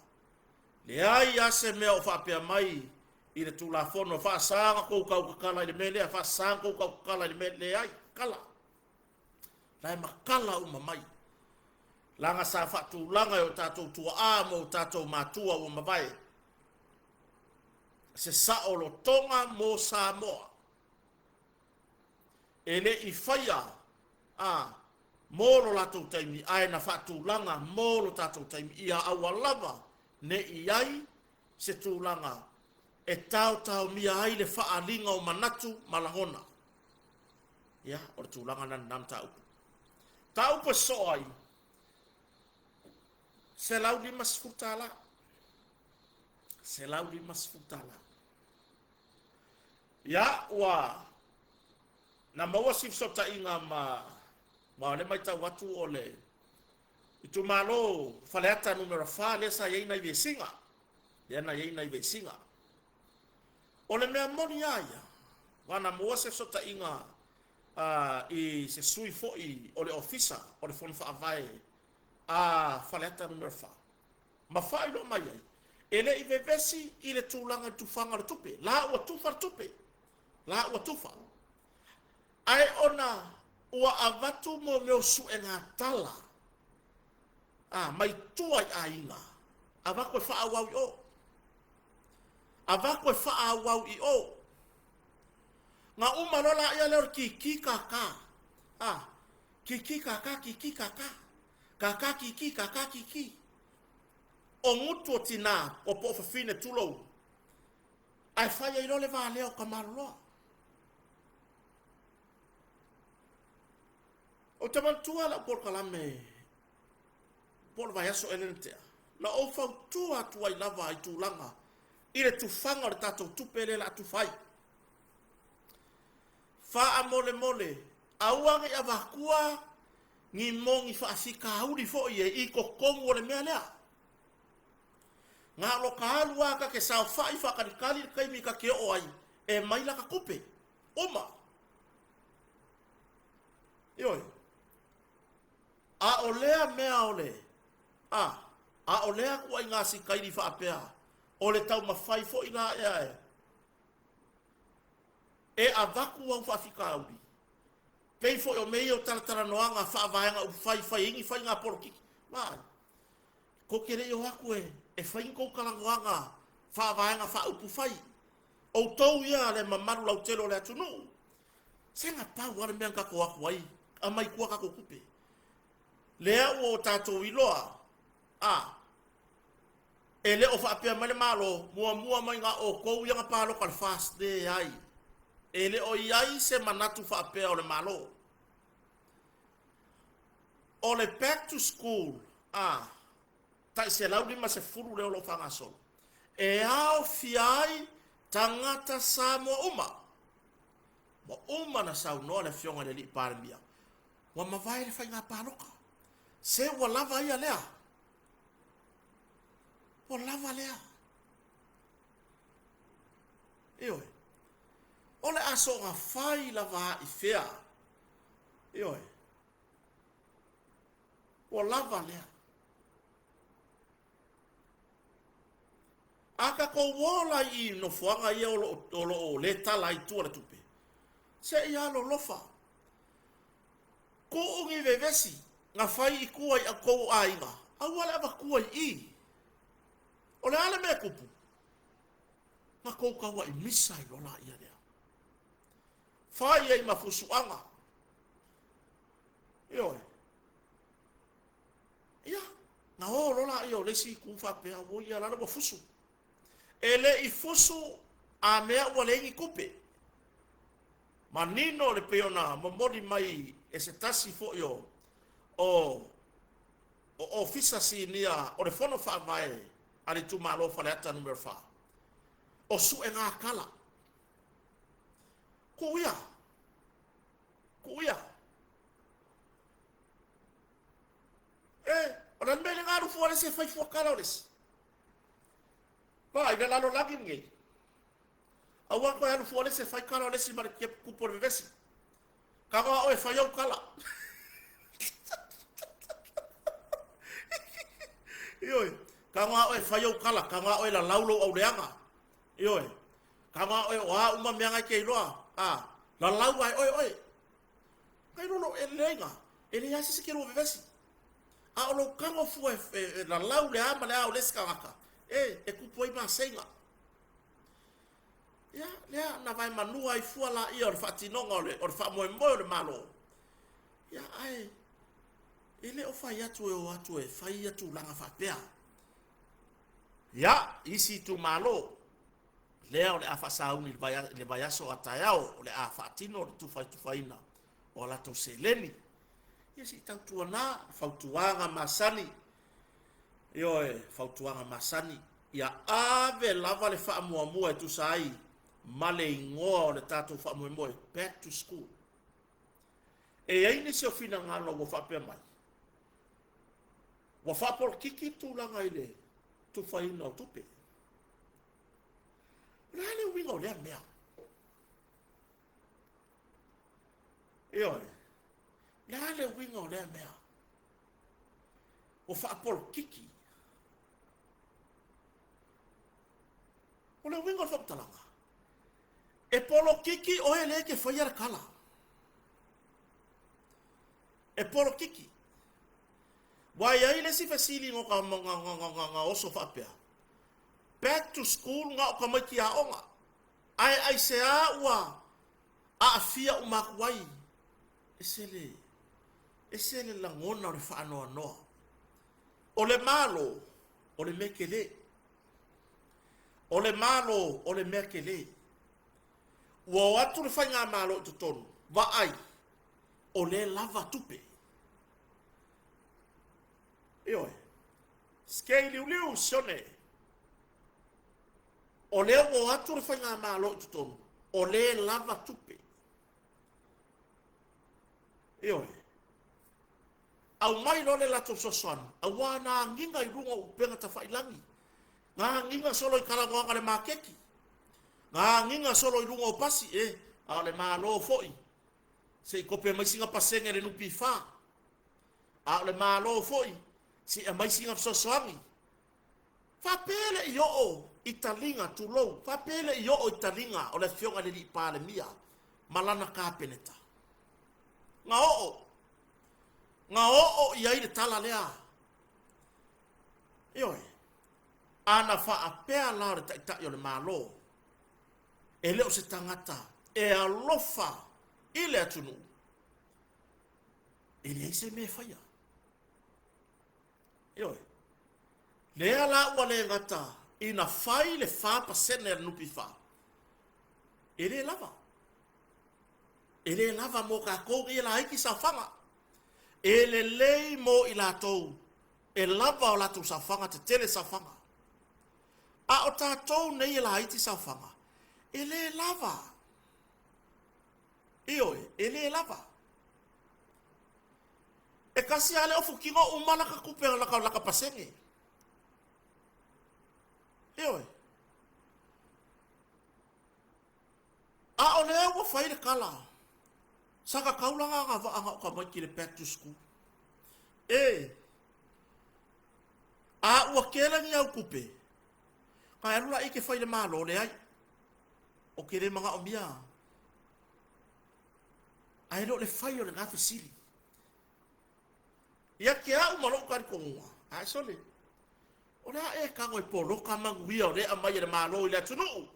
Le ai ase mea o whapea mai i le tūlafono whaasanga kou kau kakala i le melea, whaasanga kou kau kakala i le melea ai, kala. Lai makala uma mai. Langa sa whatu langa o tātou tua amo o tātou mātua o mawai. Se saolo tonga mo Samoa. Ele i whaia molo latou taimi ai na whatu langa molo tātou taimi ia awa lava ne i ai se tūlanga e tau mia ai le whaalinga o manatu malahona. Ia, o le tūlanga nan nam taupu. Taupu so ai se lau li masfutala. Se lau li masfutala. Ia, wa na maua sifsota inga ma le mai tau watu o le i tu malo whaleata numero wha le sa yeina i vesinga. Iena yeina i vesinga. O le mea moni aia. Wana mua se sota inga i se sui foi o le ofisa o le fonu whaavai whaleata numero wha. Ma wha ilo mai ai. Ele i vevesi i le tūlanga i tufanga le tupe. La ua tufa le tupe. La ua tufa. Ai ona ua avatu mo leo su e ngā tala. Mai tua i a inga. Avako e wha awau i o. Avako e wha awau i o. Ngā umarola ia leo ki kaka. Ki kaka. Kaka ki. O ngutu o tina o po fafine tulou. Ai whaia i role vā leo ka maroa. O te mantua la por kalame por vai aso enentea. La o fautua tua i lava i tūlanga. I le tufanga le tātou tupele la tufai. Wha mole. Auangi a wakua ni mongi whaasika hauri fo i kokongu o le mea lea. Ngā loka halu waka ke sao whai whakarikali kai mi ka ke o ai. E maila ka kupe. Oma. Ioi. A o lea mea o le. A o lea kua i ngasi kairi whaapea. O le tau mawhai fo i ngā ea e. E a waku au whaafika auri. Pei fo o mei o taratara noanga whaavaenga u whai ingi whai ngā porokiki. Mai. Ko kere o haku e whai nko kalangoanga whaavaenga whaupu whai. O tau ia le mamaru lau telo le atunu. Senga pau wale mea kako aku ai. A mai kua kako kupe. Lea o tātou iloa. E le o whaapea mele malo. Mua mai ngā o kou ianga pālo kal fast day ai. E le o iai se manatu whaapea o le malo. O le back to school. Tai se lau lima se furu leo lo whangaso. E au fiai tangata sa mo uma. Mo uma na sau noa le fionga le li pāremia. Wa mawai le whai ngā pāloka. Se wa lava ia lea. Wa lava lea. Ioi. Ole aso ngā whai lava i whea. Ioi. Wa lava lea. Aka ko wola i no fuanga ia o le tala i tua le tupe. Se ia lo lofa. Ko ungi vevesi. Ngā whai i kua i a kou a inga. Au wale awa kua i. O le ale me kupu. Ma kou kawa I misa I lola ia lea. Fai ai mafusuanga. Io. Ia. Na o lola io lesi kufa pea wo ia lana mafusu. Ele I fusu a mea ua lengi kupe. Manino le peona momori mai e se tasi fo io o ofisa si nia o le fono fa mai ali tu malo fa le ata numero fa. O su e ngā kala. Kuia. Kuia. O na mele ngā rufu ale se fai fua kala o lesi. Pa, ina lalo lagi ngei. Awa ko ya rufu ale se fai kala o lesi mara kia kupo le vesi. Kanga o e fai au kala. Ioi. Kanga o e fai au kala. Kanga o e la laulo au leanga. Ioi. Kanga o e oa uma meanga ke iloa. La lau ai oi. Kai no e lenga. E le yasi se kero vevesi. A o lo kanga fu la lau le ama le au leska waka. E kupo I ma senga. Ya, lea na vai manua I fua la I o le whatinonga o le whamoe moe o le malo. Ya, ai. Ele o fai atu e o atu e fai atu langa whapea. Ya, isi tu malo. Lea o le a whasauni le vai aso a taiao o le a whatino o le tufaina. O la to seleni. Ia si tau tua nā, whautuanga masani. Io e whautuanga masani. Ia ave lava le wha mua e tu sai. Male ingoa o le tātou wha mua back to school. E aine se o fina ngalo wo whapea mai. Wa whapor kiki tūlanga I le tu whaina o tupe. Rale winga o lea mea. Io e. Rale winga o lea mea. O whapor kiki. O le winga o whaptalanga. E polo kiki o e le ke whaiara kala. E polo kiki. Wai ai le si fasili ngo ka oso whapea. Back to school nga o ka mai ki a onga. Ai se a ua a fia o makuai. E se le langona o le whaanoa noa. O le malo, o le mekele. O le malo, o le mekele. Ua watu le whai ngā malo tu tonu. Wa ai, o le lava tupe. Ioi, skei liu sione. O le ua watu le whai ngā malo tu tonu. O le lava tupe. Ioi, au mai lo le lato sosoan. Au wana nginga I runga upenga ta whailangi. Ngā nginga solo I karagoanga le makeki. Ngā nginga solo I runga o pasi a le malo foi. Se I kope mai singa pasenge le nupi wha. A le malo foi. Se a mai singa sosoangi. Whapele I o italinga tulou. Whapele I o italinga o le fionga le li pa le mia. Malana kāpeneta. Ngā o I ai le tala lea. Ioi. Ana wha a pea la re taitai o le malo. E leo se tangata. E alofa. I le atunu. E le se me whaia. Ioi. Lea la ua le ngata. Ina whai le wha pasene le nupi wha. E le lava. E le lava mo ka kou I la haiki sa whanga. E le lei mo I la tou. E lava o la tou sa whanga te tele sa whanga. A o tātou nei la haiti sa whanga. E le lava. Ioi, e le lava. E kasi ale ofu kingo umana ka kupe laka pasenge. Ioi. A o lea ua whai le kala. Saka kaulanga ngā waanga o ka mai ki le back to school. A ua kelangi au kupe. Ka erula I ke whai le malo le ai. O ke le mga o mia. Ai lo le whai o le ngā whisili. Ia ke au malo kari konga. Ai sole. Ora e ka ngoi polo ka manguia o le amai le malo i le tunu.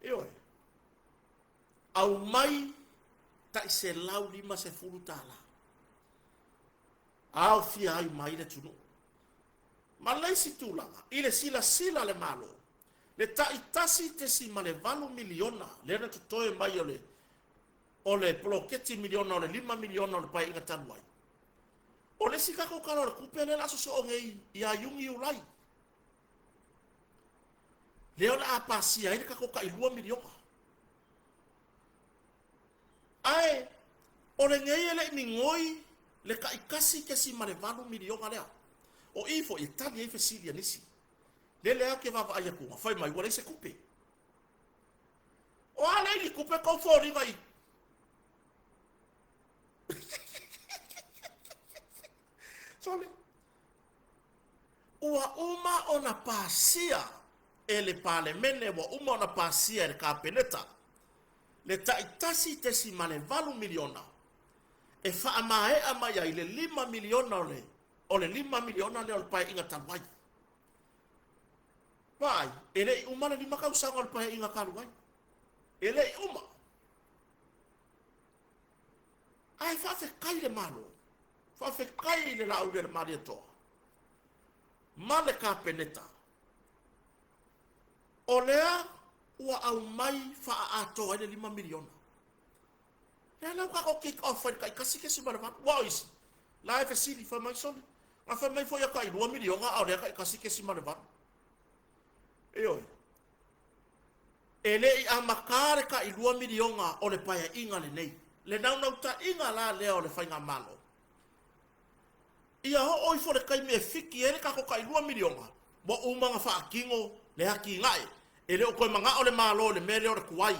Io. Au mai ta se lau lima se furu tala. Au fia ai mai le tunu. Ma lei si tulanga, ile sila le malo. Le ta itasi te si male valu miliona, le na tutoe mai o le ploketi miliona, o le 5 miliona o le pai inga tanuai. O le si kako kala le kupe le laso so ngei ia yungi ulai. Le o la apasia ile kako ka i 2 miliona. Ai, o le ngei ele mingoi le ka ikasi ke si male valu miliona lea. O ifo i tali e fesilia nisi. Lele ake vava aia kunga, fai mai wale se kupe. O ale ili kupe kau fori vai. Sole. Ua uma ona pasia ele pale mene wa uma ona pasia ele kapeneta. Le taitasi tesi male valu miliona. E faa mae amaya ile 5 miliona ole 5 miliona le ole pai inga tanwai. Vai, ele uma le 5 kausanga ole pai inga karuai. Ele uma. Ai fa fe kai le malo. Fa fe kai le la ule le maria toa. Male ka peneta. Olea ua au mai fa ato ele 5 miliona. Ela ka ko kick off kai kasi kasi mala va. Wa isi. La e sili fa mai soli. A fa mai foi a kai 2 miliona a ole kai kasi kasi mala va. Eo. Ele i amakare ka i 2 miliona o le paia inga le nei. Le nau ta inga la leo le whainga malo. Ia ho oi fore kai me fiki ele ka ko kai 2 miliona. Mo umanga wha kingo le haki ngai. Ele o koe manga o le malo le mere o le kuai.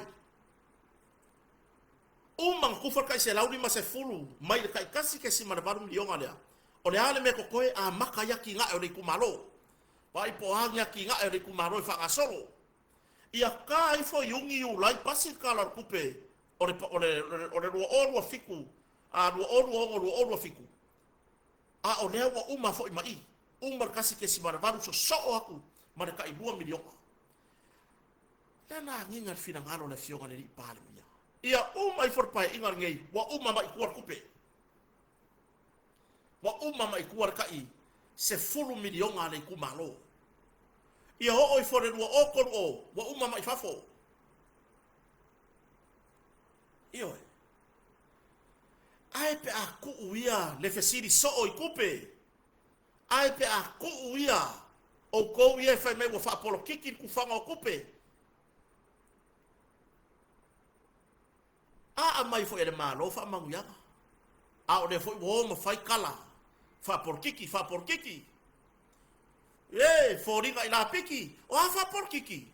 Umanga kufar kai se lauri ma se fulu. Mai le kai kasi ke si marabaru miliona lea. O le ale me ko koe a maka yaki ngai o le kumalo. Pai po hanga ki ngai o le kumalo i whakasoro. Ia ka i fo yungi ulai pasi kala kupe. Ore rua orua fiku. A rua orua fiku. A o lea wa uma fo i mai. Uma kasi ke si maravaru so aku. Mare ka i 2 miliona. Lena ngingar fina ngalo le fionga le pale mia. Ia uma i forpai ingar ngei. Wa uma mai kuar kupe. Wa uma mai kuar kai. Se 10 miliona le kumalo. Ia ho i fore rua okoro o. Wa uma mai fafo. Io. Ai pe a kuuia le fesiri so o i kupe. Ai pe a kuuia o kou ia fai me wa fa polo kiki ku fanga o kupe. A mai fo ele malo fa manguia. A o le fo wo mo fai kala. Fa por kiki. Foringa ila piki. O a fa por kiki.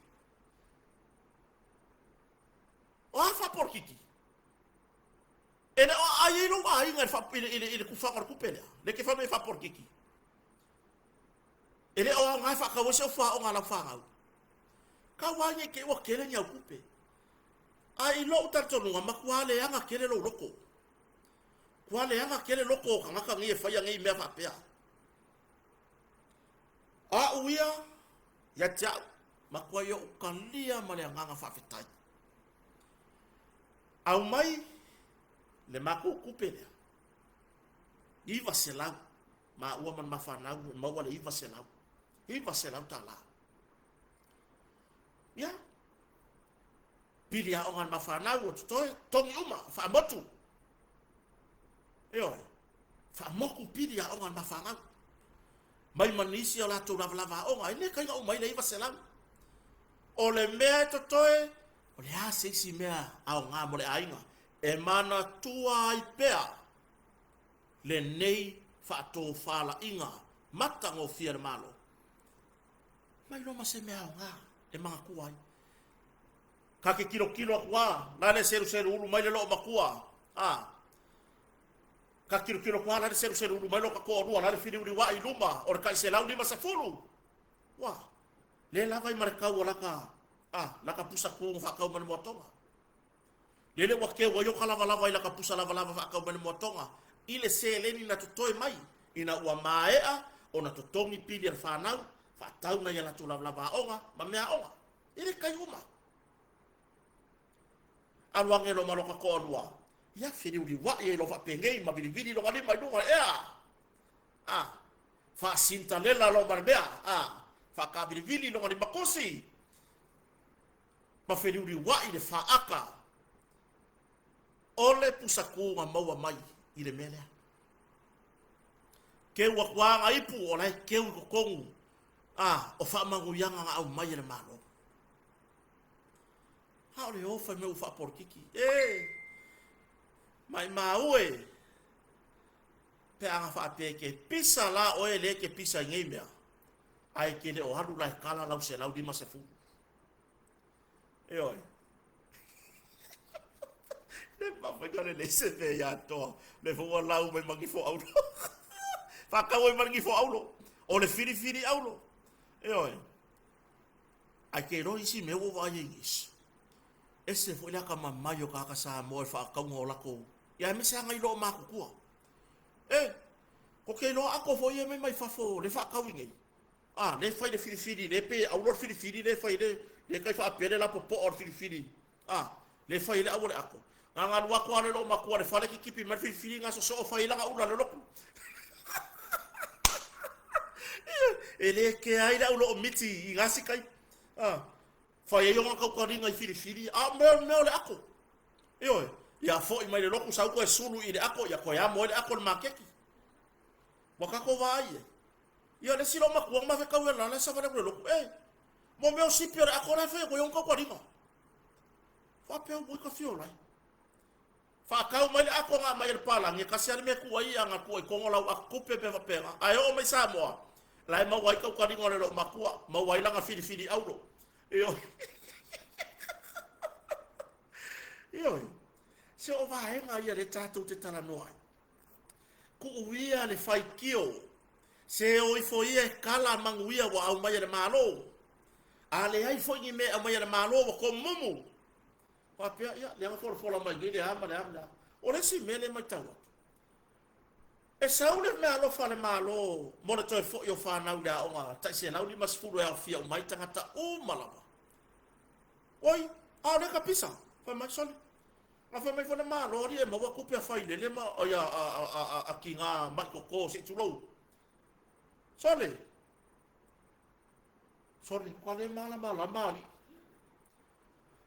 Ele ai no ai ngai fa ele ku fa ku pele. Le ke fa me fa por kiki. Ele o ngai fa ka wo se fa o ngala fa ngau. Ka wanye ke o kele nya kupe. Ai lo ta tonu ma kwale anga kele lo loko. Kwale anga kele loko ka ngaka ngi fa ya ngi me fa pe. A uia ya ja makwayo ukalia male nganga fa fitai. Au mai le mako kupele. Iva selau ma ua man mafanau ma wale iva selau. Iva selau tala. Ya. Pili a ongan mafanau o tutoe tongi uma fa motu. Eo. Fa moku pili a ongan mafanau. Mai manisi ala to lava onga ine kai o mai le iva selau. O le mea tutoe o le a seisi mea au ngā mole ainga. E mana tua ai pea. Le nei whaato whala inga. Matango fia malo. Mai roma se mea au ngā. E mga kuai. Ka ke kilo a kua. Nane seru ulu mai le loo makua. Ka kilo kua nane seru ulu mai lo ka koa rua. Nane whiri uri wa i luma. Ore kai se lau 5 sa fulu. Wā. Le lava i marekau o laka. Laka pusa kuungu whakau mani motonga. Lele wake wa yo kala lava ila ka pusa lava whakau mani motonga. Ile se leni na tutoe mai. ina ua maea ona totongi pili al whanau whaatau na iala tula lava onga ma mea onga ire kai uma aluange lo maloka ko alua ia feri uli wa ia lo whapengei ma bilibili lo ngani mai dunga ea whaasinta lela lo marbea whakabilibili lo ngani makosi ma feri uli wa i le whaaka ole pusaku nga maua mai i le melea ke ua kuanga ipu o lai ke ui kokongu o whaamangu ianga nga au mai le malo hao le ofa me u whaaporkiki mai maue pe anga whaapeke pisa la oe le ke pisa ngei mea ai ke le o haru lai kala lau se lau dima se fu oi le mawhai le se te ia toa le fua lau mai mangi fo aulo whakau e mangi fo aulo o le whiri aulo oi ai ke roi si me o vai ingis ese foi la kama mayo ka sa mo fa ka ngo la ko ya me sa ngai lo ma ku ko ko ke lo ako fo ye me mai fa fo le fa ka wingi le fai de fili le pe au lo fili le fai de kai fa pele la po or fili le fai le awole ako nga lu ako le lo ma ko le fa le ki kipi ma fili nga so fai la u la lo ele ke ai la lo miti ngasi kai fa ye yonga ka ringa fili me le ako ya fo i mai le loku sau ko e sulu i le ako ya ko ya mo le ako le makeki waka ko vai ia le silo ma kuang ma fe ka wela la sa va le loku mo me o sipi le ako la fe ko yonga ko ringa fa pe o ka fio lai fa ka mai le ako nga mai le pala nge kasi ale me ku ai anga ku ko ngola aku pe pe va pera ai o mai sa mo lai ma wai ka ringa le lo makua ma wai la nga fili aulo se o vaenga ia le tātou te tala noai. Ku uia le whai kio, se o i fo ia e kala manguia wa au mai le malo. A le ai fo i me au mai le malo wa ko mumu. Wa pia ia, le anga fola mai gile ama le ama. O le si mele mai taua. E sau le mea alofa le malo, mona toi fo i o whanau le aonga, tai se nau li masfuru e au fia o mai tangata o malama. Oi, a le ka pisa, fai mai soli. A fa mai fa ma lo ri e ma wa kupia fai le ma o ya a kinga ma ko se tulo sole quale mala mala mali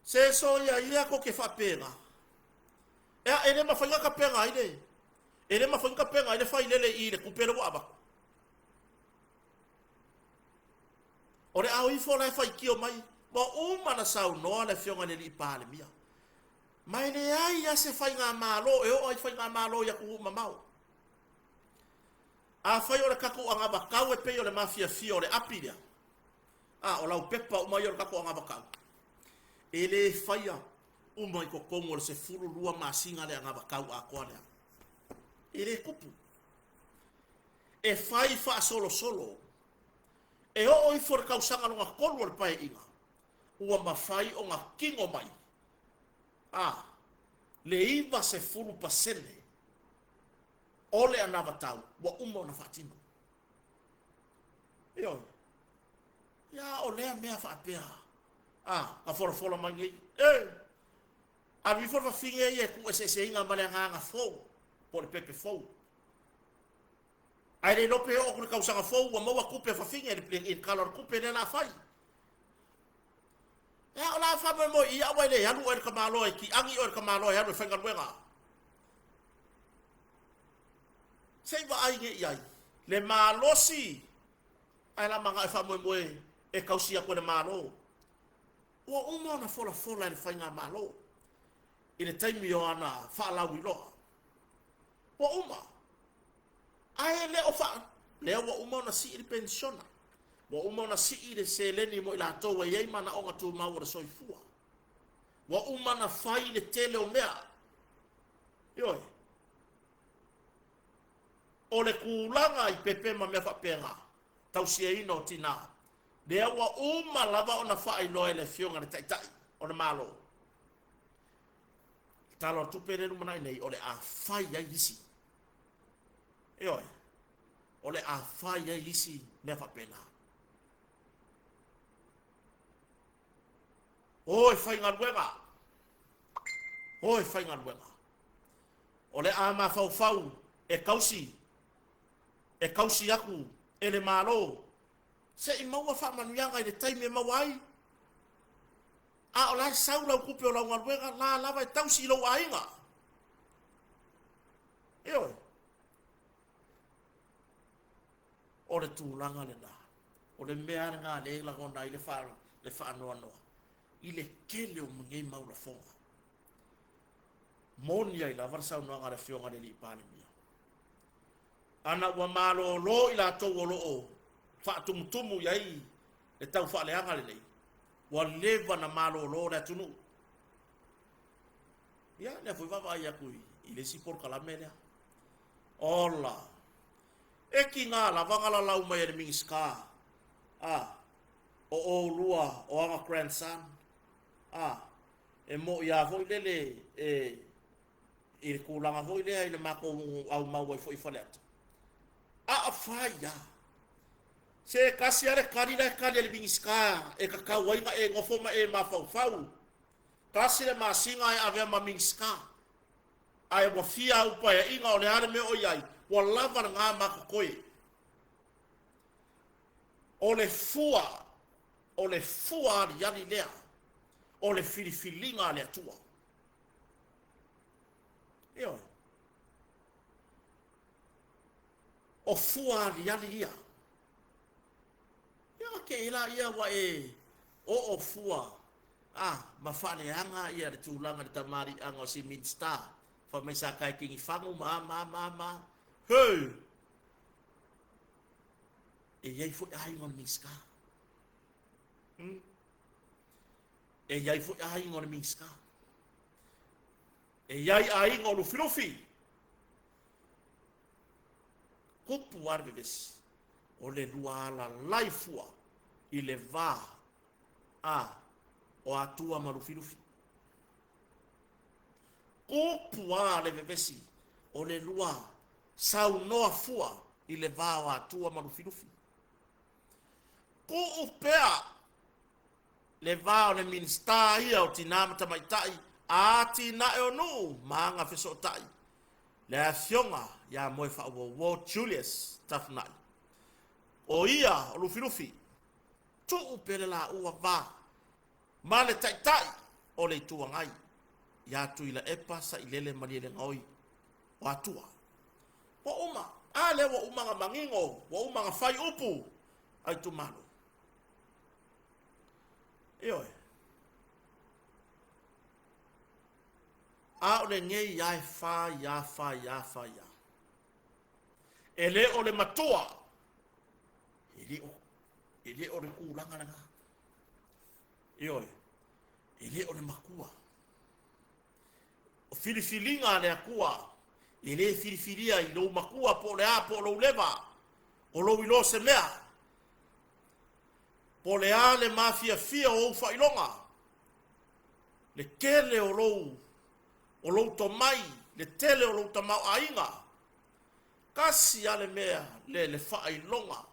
se so ya ko ke fa pena ele ma fa ka pena ile ele ma fa ka pena ile fai le ile kupelo wa ba ore a i fo la fai ki o mai ma o mana sau no le fionga le pale mia mai ne ai ya se fai ngā malo o ai fai ngā malo ya ku mamau a fai ora kaku anga bakau e pe o le mafia fio le apilia o lau pepa o mai ora kaku anga bakau ele fai o mai ko kongo le se furu lua masinga le anga bakau a kone ele kupu e fai fa solo e o i for kausanga no ngakolu le pai inga ua mafai o ngakingo mai le iwa se furu pasele ole anava tau wa umo na fatino ya ole mea fa pea a fola mangi a vi for finge ye ku se inga male nga fo por pepe fo ai le lope o ku kausa nga fo wa mo ku pe fa finge le calor ku pe na fai ya ola fa mo ia wa le halu er kamalo ki angi er kamalo ya no fenga wenga sei va ai nge ai le malosi ai la manga fa mo e kausia ko le malo o uma na fola le fainga malo ile taimi yo ana fa la wilo o uma ai le o fa le o uma na si il pensiona wa uma na si ile se leni mo ila to wa yai mana o ngatu ma wa soifua wa uma na fai le tele o mea o le kulanga i pepe ma me fa penga tau si ino tina le wa uma lava ona fai no ele fionga le tai o le malo talo tu pere no mana nei o le a fai ya isi ole a fai ai isi me fa pena oi fai ngaruenga oi fai ngaruenga ole a ma fau fau e kausi aku ele malo se i maua fa manuanga i le taime mawai a ola saula kupe ola ngaruenga la lava e tausi lo ainga oi ole tūlanga le nā. Ole mea ngā le la gona i le whaanoa noa. I le kele o mngei maula fonga. Moni ai la varsau noa ngare whionga le li pāne mia. Ana ua mālo lo i la tau o loo. Whaatumutumu iai le tau whaaleanga le nei. Ua lewa na mālo lo le atunu. Ia, nea fui wawa ai aku i le sipor kalame lea. Ola. E ki ngā la wangala lau mai e mingi ska. O lua o anga grandson. E mo ia foi lele e kulanga foi le ile mako au mau foi falet. A faia. Se kasi ale kari le mingi ska e ka wainga e ngofoma e mafau fau. Kasi le masinga e ave ma mingi ska. Ai mo fia upa e inga o le ale me o iai. Wa lava ngā makokoe. O le fua ali ali lea. O le filifilinga le atua. Eo. O fua ali ali ia. Ia ke ila ia wa e. O fua. Ma fale anga ia le tūlanga le tamari anga o si minsta. Fa me sa kai kingi fangu ma. Hey! E iai foi ai ngon miska. E iai foi ai ngon miska. E iai ai ngon filofi. Kupu arveves. O le luala laifua. I le va. O atua maru filofi. Kupu ale vevesi. O le lua. Sau noa fua i le vāo atua marufirufi. Ko upea le vāo le minsta ia o tina matamaitai a tina e onu maanga fesotai. Le afionga ia moe whaawo Julius Tafnai. O ia o lufirufi. Tu upele la ua vā. Ma le taitai o le tuangai. Ia tuila epa sa ilele maniele ngoi o atua. Wa uma, ale wa uma nga mangingo, wa uma nga fai upu, ai tumano. Ioe. A ole ngei iai ya. Ele ole matua. Ele ole kulanga nga. Ioe. Ele ole makua. O filifilinga le akua. Ele filifilia i lo makua po le a po lo leva. O lo ilo se mea. Po le a le mafia fia o ufa ilonga. Le kele o lo tomai. Le tele o lo tamau ainga. Kasi ale mea le fa ilonga.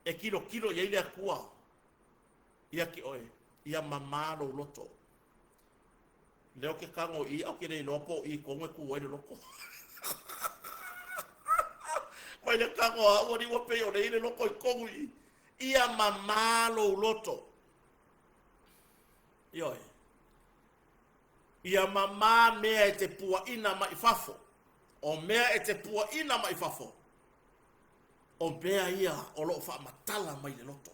E kilo ia ile akua. Ia ki oe. Ia mamalo loto. Leo ke kango i au ke nei lopo i kongwe kuwa i loko. Mai le kango a wari wape o nei le loko i kongu i. Ia mamalo loto. Ioe. Ia mama mea e te pua ina ma i fafo. O mea e te pua ina ma i fafo. O mea ia o loo wha matala mai le loto.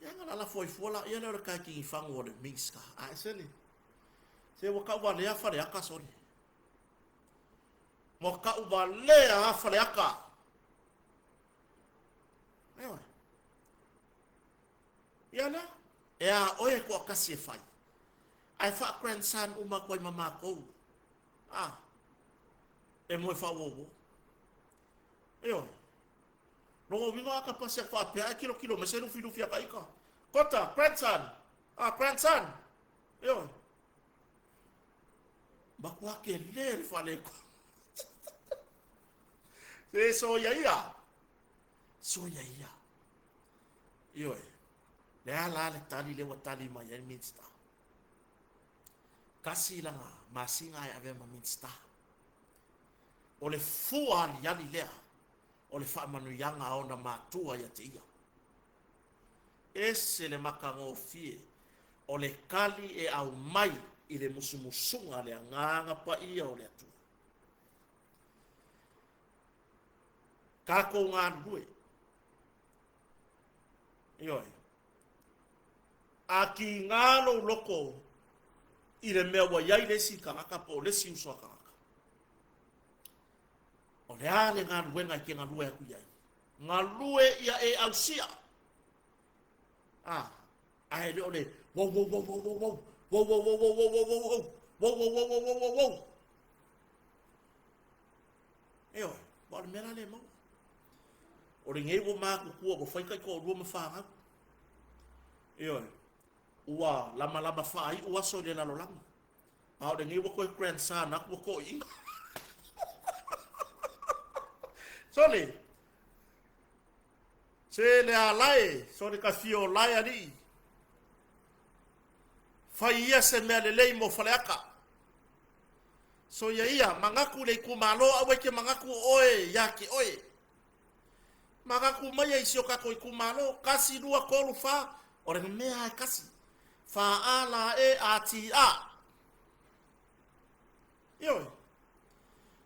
Ia ngana la foi fuala, ia leo le kai ki i fangu o le minska. A esele. Se waka ua lea whare aka sori. Waka ua lea whare aka. Ewa. Ia na. Ea oe kua kasi e whai. Ai wha grandson uma koi mama kou. E moe wha wowo. Ewa. Rongo wingo aka pasi a wha pia kilo me se lufi lufi aka ika. Kota, grandson. Grandson. Ewa. Bakua ke le whale ko. Se so ia. So ia. Io le ala le tali le watali mai en minsta. Kasi langa masinga ya ave ma minsta. O le fua ni yani lea. O le wha manu yanga o na matua ya te ia. Ese le makanga o fie. O le kali e au mai i le musumusunga le nganga pa ia o le atu. Kako ngā rue. Ioi. A ki ngalo loko i le mea wa iai lesi kangaka po lesi usua kangaka. O le ale ngā rue ngai ke ngā rue aku iai. Ngā rue ia e au sia. Ai le ole wow wow wow wow wow wow wow wow wow wow wow wow wow wow wow wow wow wow wow. Eo, ba le mera le mo. O le ngei wo ma ku ku o fai kai ko ru ma fa nga. Eo. Ua lama lama fa ai ua so le la lo lang. A o le ngei wo ko grandson na ku ko i. Sole. Se le alai, so le ka fio lai ali. Fai ia se mea le lei mo faleaka. So ia mangaku le kumalo awe ke mangaku oe ya ki oe. Mangaku mai ai sio kako i kumalo kasi dua kolu fa ore mea ai kasi. Fa ala e ati a. Yo.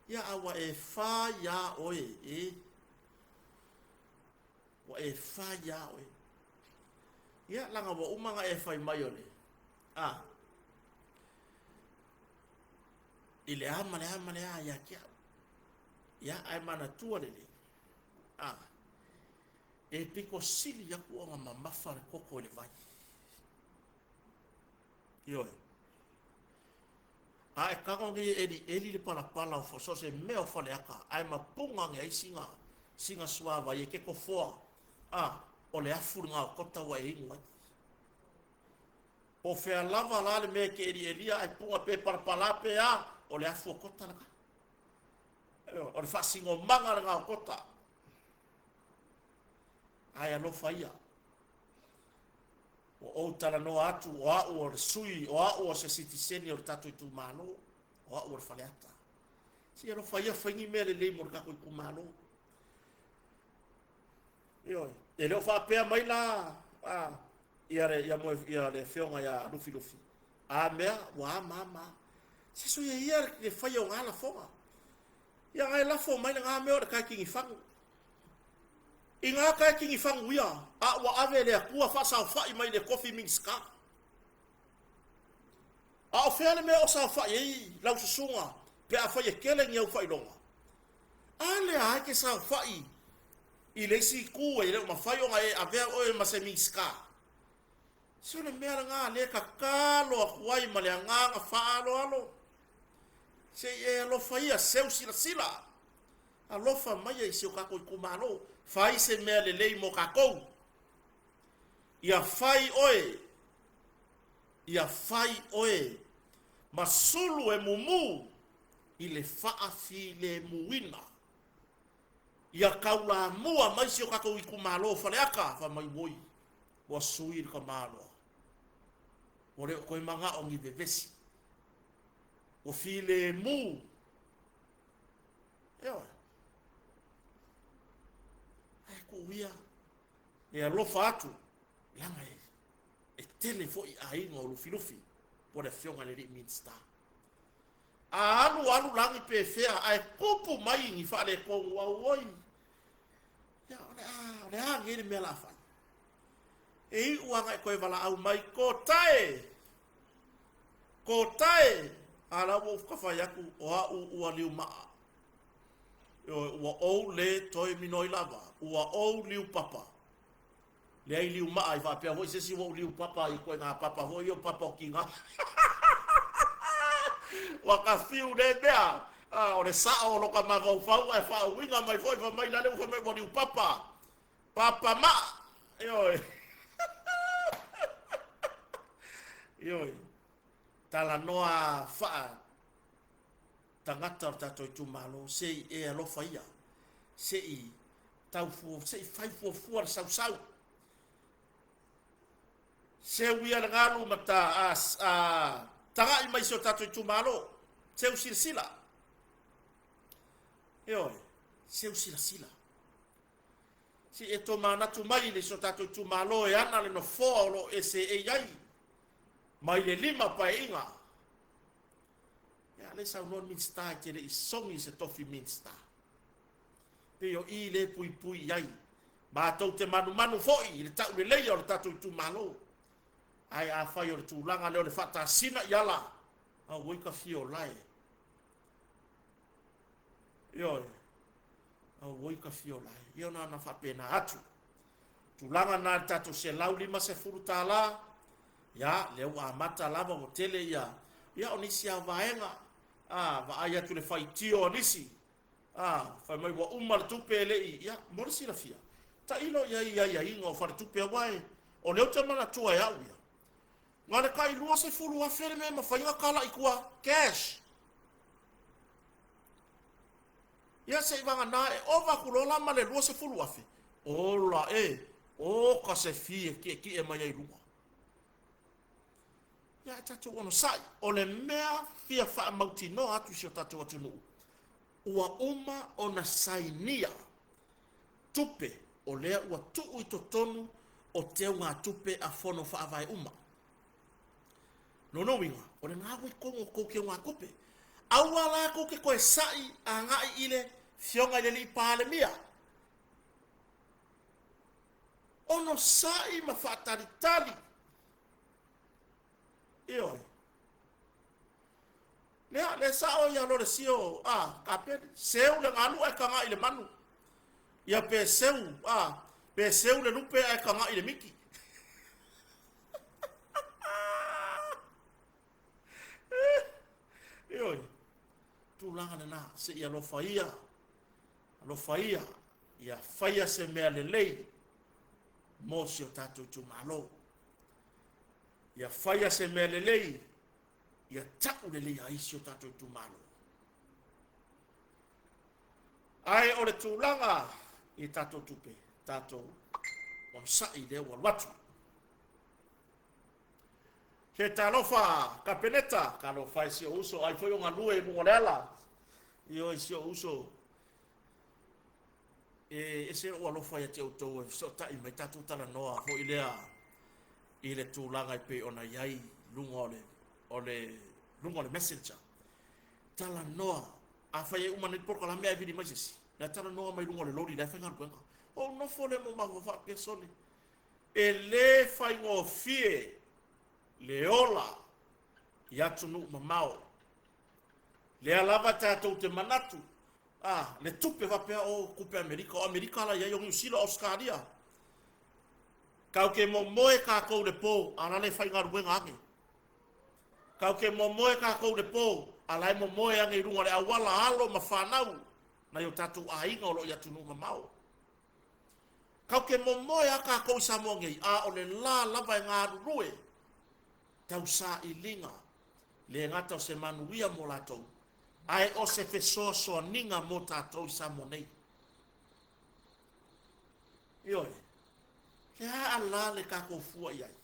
Ya awa e fa ya oe e. Wa e fa ya oe. Ya langa wa umanga e fai mai ole. Ile ama le ya kia. Ya ai mana tua lele. E piko sili ya kuonga mamafa koko le vai. Yo. E kakongi eli le pala o so se meo fale aka. Ai mapunga ngai singa suava ye ke ko foa. O le afu nga kota wa inga. O fea lava la le me ke elia ai punga pe parapala pe o le afu kota naka. O le fasingo manga nga kota. Ai alo faia. O tala no atu o le sui o se citizen o tatu tu mano o le faleata. Si alo faia fangi me le mo ka ku mano. Yo, ele fa pe mai la ia le fionga ya lufi. Mea wa mama. Se so ia le fai o ngala fonga. Ia ngai la fo mai nga mea o ka kingi fang. Inga ka kingi fang wia. Wa ave le kua fa sa fa mai le coffee mix ka. O fele me o sa fa ye la susunga. Pe a fa ye kele ngi o fa ilonga. Ale a ke sa fa i le si ku e le ma fa yo ngai ave o e ma se mix ka. So le mea nga le ka kalo a kuai ma le nga fa alo. Se e lo fa ia seu sila. A lo fa mai e se o ka ko kumalo. Fai se mea le lei mo ka kou. Ia fai oe. Masulu e mumu. I le faa fi le muina. Ia kaula mua mai se o ka kou i kumalo. Fale aka fa mai woi. Wa suir ka malo. Ore koe manga o ngi bebesi. O fi le mu. Eo. Uia e alofa atu langa e telefo i ainga o lufi po le fionga le minsta alu langi pe fea ai pupu mai ni fa le ko woi ya ole ngiri me la fa e uanga ko vala au mai ko tae ala wo ka fa yaku o liu ma o le toi minoi lava o liu papa le ai liu mai va pe ho se si o liu papa i ko nga papa ho yo papa kinga wa ka fiu de bea o le sa o lo ka ma go fa winga mai foi va mai la le foi mai liu papa ma yo tala noa fa tangata tato tu malo sei e alo faia sei tau fu sei fai fu sau se wia ngalu mata as a tanga i mai so tatu tu malo se usila yo se usila si e to mana tu mai le so tatu tu malo e ana le no folo e se e yai mai le lima pa inga ya le sa non min sta ke le songi se tofi min sta pe yo i le pui yai ba to te manu foi le ta le le yo tatu tu malo ai a fai o le tūlanga leo le whata sina iala a woi ka fio lai ioi a woi ka fio lai io na whapena atu tūlanga na tatu se lau lima se furu tāla ya leo a mata lava o tele ia o nisi a vaenga va ai atu le whai tio o nisi whai mai wa le tupe le ia morisi la fia ta ilo ia inga o whare tupe a wai o leo te mana tua e au ia ngale kai lua se fulu a fere me ma fainga kala ikua cash ya se vanga na e ova kulola ma le lua se fulu a fe ola o ka se fie ki e mai ai lua ya tatu ono sai o le mea fia fa mauti no atu si o tatu atu no ua uma ona sainia tupe o lea ua tuu i totonu o te unga tupe a fono fa avai uma no winga o le ngā wei kongo kou ke ngā kupe aua la kou ke koe sai a ngai ile fionga ile li pāle mia ono sai ma whātaritari ioi lea le sa o ia lore sio ka pe seu le ngalu e ka ngai ile manu ia pe seu le lupe e ka ngai ile miki ioi tūlanga na se ia lo faia ia faia se mea lelei mo si o tatu tu malo ia faia se mea lelei ia tau lelei a isi o tatu tu malo ai o le tūlanga i tatu tupe tatu o sai le o watu ke talofa kapeneta kalo fai si uso ai foi unha lue mo lela io si uso ese o lo fai te auto so ta i mai tatu tala noa ho ile tu langa pe ona yai ole lungo le messenger tala noa a fai uma ni por kala me vidi majesi na tala noa mai lungo le lori da fai ngar kwenga o no fole mo ma fa persone ele fai ngo fie leola ia tunu mamao le alava tatou te manatu le tupe va pe o kupe Amerika la ia yongi silo Australia kau ke momoe ka kou le po ala le fai ngaru wenga ake kau ke momoe ka kou le po ala e momoe ange runga le awala alo mawhanau na yo tatou ainga o lo ia tunu mamao kau ke momoe a ka kou sa mongi o le la lava e ngaru rue tau sa i linga le ngata o se manuia mo latou ai o se fesoso ninga mo tatou sa monei ioi ke ala le kako fua iai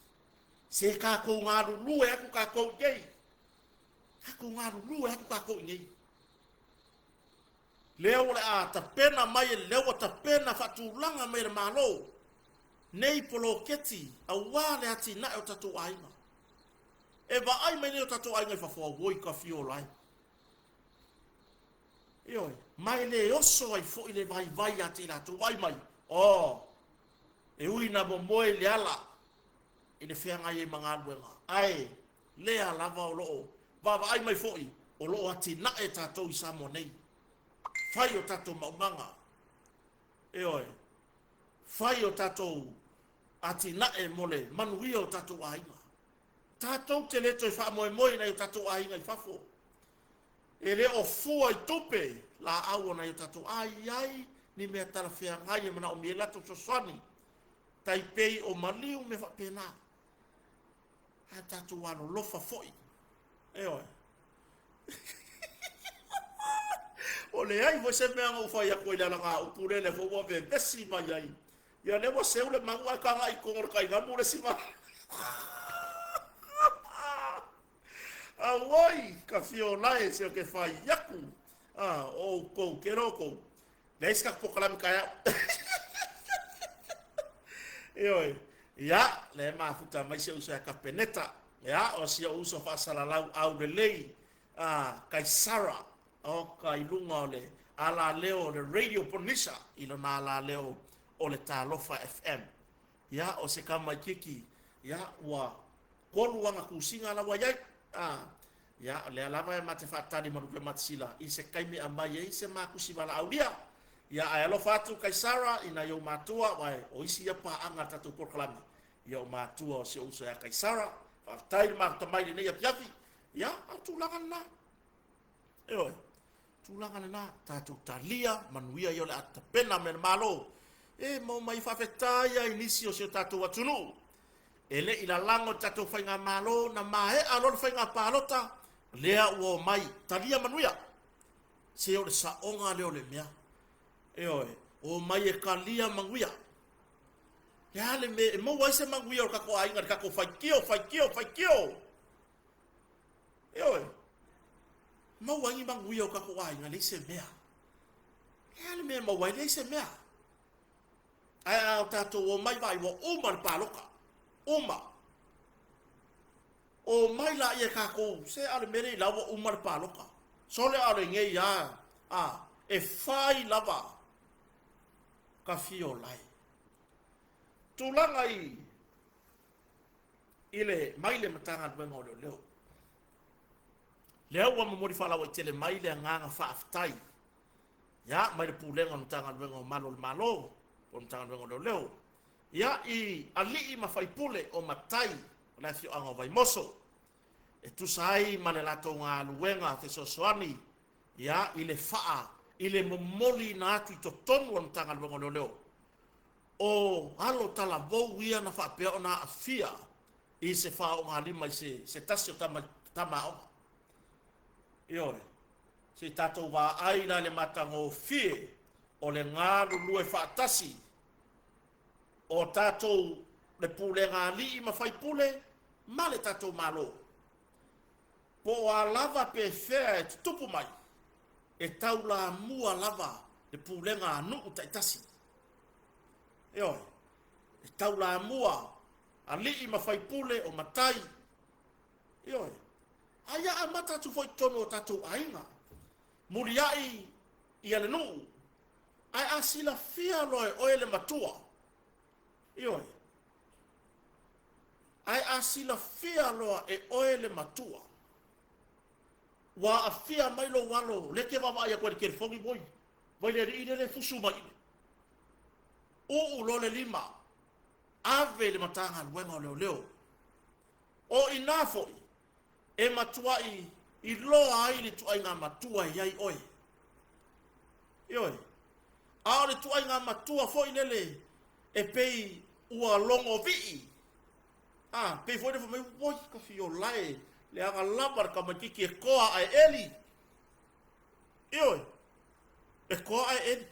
se kako ngaru lue aku kako gei kako ngaru lue aku kako ngei leo le a tapena mai leo tapena fatulanga mai le malo nei polo keti a wale ati na o tatu ainga e va ai mai o tatu ainga fa fo woi ka fio lai ioi mai le oso ai fo ile vai ati la tu ai mai e ui na momoe le ala ine whianga i mga aluenga ai lea lava o loo vava ai mai foi o loo ati na e tatou i sa monei fai o tatou maumanga oi fai o tatou ati na e mole manuia o tatou ainga tatou te leto i wha moe moe na i tatou ainga i fafo e le o fua i tupe la au na i tatou ai ni mea tala whianga i mana o mie lato so swani taipei o maliu me fa pena ha tatu wano lofa foi oi O le ai você me anga ufa ya ko ila nga upure le fo be besi ma yai. Ya le você ule mangua ka ngai ko ngor kai ngamu le sima. Awoi ka fio lai se o ke fai yaku. O ko keroko. Leis ka pokalam kaya. Oi. Ya, le mafuta mai se usa ka peneta. Ya, o se uso fa salalau au de lei. Kai Sara o kai lunga ole ala leo le radio ponisa ilo na ala leo o le Talofa FM ya o se kama kiki ya wa kolu wanga kusinga la wayai ya le alama e mate fatani marupe matsila i se kaimi ambaye i se makusi bala audia ya ayalo fatu kai Sara ina yo matua wai o isi ya pa anga tatu proklami ya matua o se uso ya kai Sara fa tai ma tamai ne ya piafi ya tulangan na oi tulangan na tatu talia manuia yo le atapena men malo mo mai fa fetaya inisio se tatu watunu ele ila lango tatu fainga malo na mae alor fainga palota lea wo mai talia manuia se o sa onga leo le mia oi o mai e kalia manguia ya le me mo wa se manguia o ka ko ainga ka ko faikio oi mau wangi manguia o ka ko ainga le se mea ya le me mau wangi le se mea ai tato o mai vai wo umar paloka uma o mai la ye ka ko se ale mere la wo umar paloka so le ale nge ya e fai lava ka fio lai tulangai ile mai le matanga bengo leo leo wa mo fala wa tele mai le nganga fa aftai ya mai le pulenga matanga bengo malo o matanga bengo leo ya i ali ma fai pule o matai la fio anga vai moso e tu sai manelato nga luenga te sosoani ya ile faa ile momoli na atu to tonu o matanga bengo leo o alo tala vo ia na fa pe ona afia i se fa o ngali mai se tasio tama o io se tato va ai na le matango fie o le ngalu lue fa tasi o tato le pule ngali ma fai pule ma le tato malo po a lava pe fe tupu mai e taula mua lava le pule nganu tasi io e taula mua ali ma fai pule o matai io aya amata tu foi tono tatu ainga muriai ia le nu ai asila fia loe o ele matua io ai asila fia loa e o ele matua wa afia mai lo walo le ke va ya ko ke fongi boy vai le ide le fusu mai o lo le lima ave le matanga luenga leo o inafo e matua i loa ai le tuai ngā matua iai oi a le tuai ngā matua fo i lele e pei ua longo vii pei fo i le fo mai woi ka fio lae le anga lamar ka makiki e koa ai eli e koa ai eli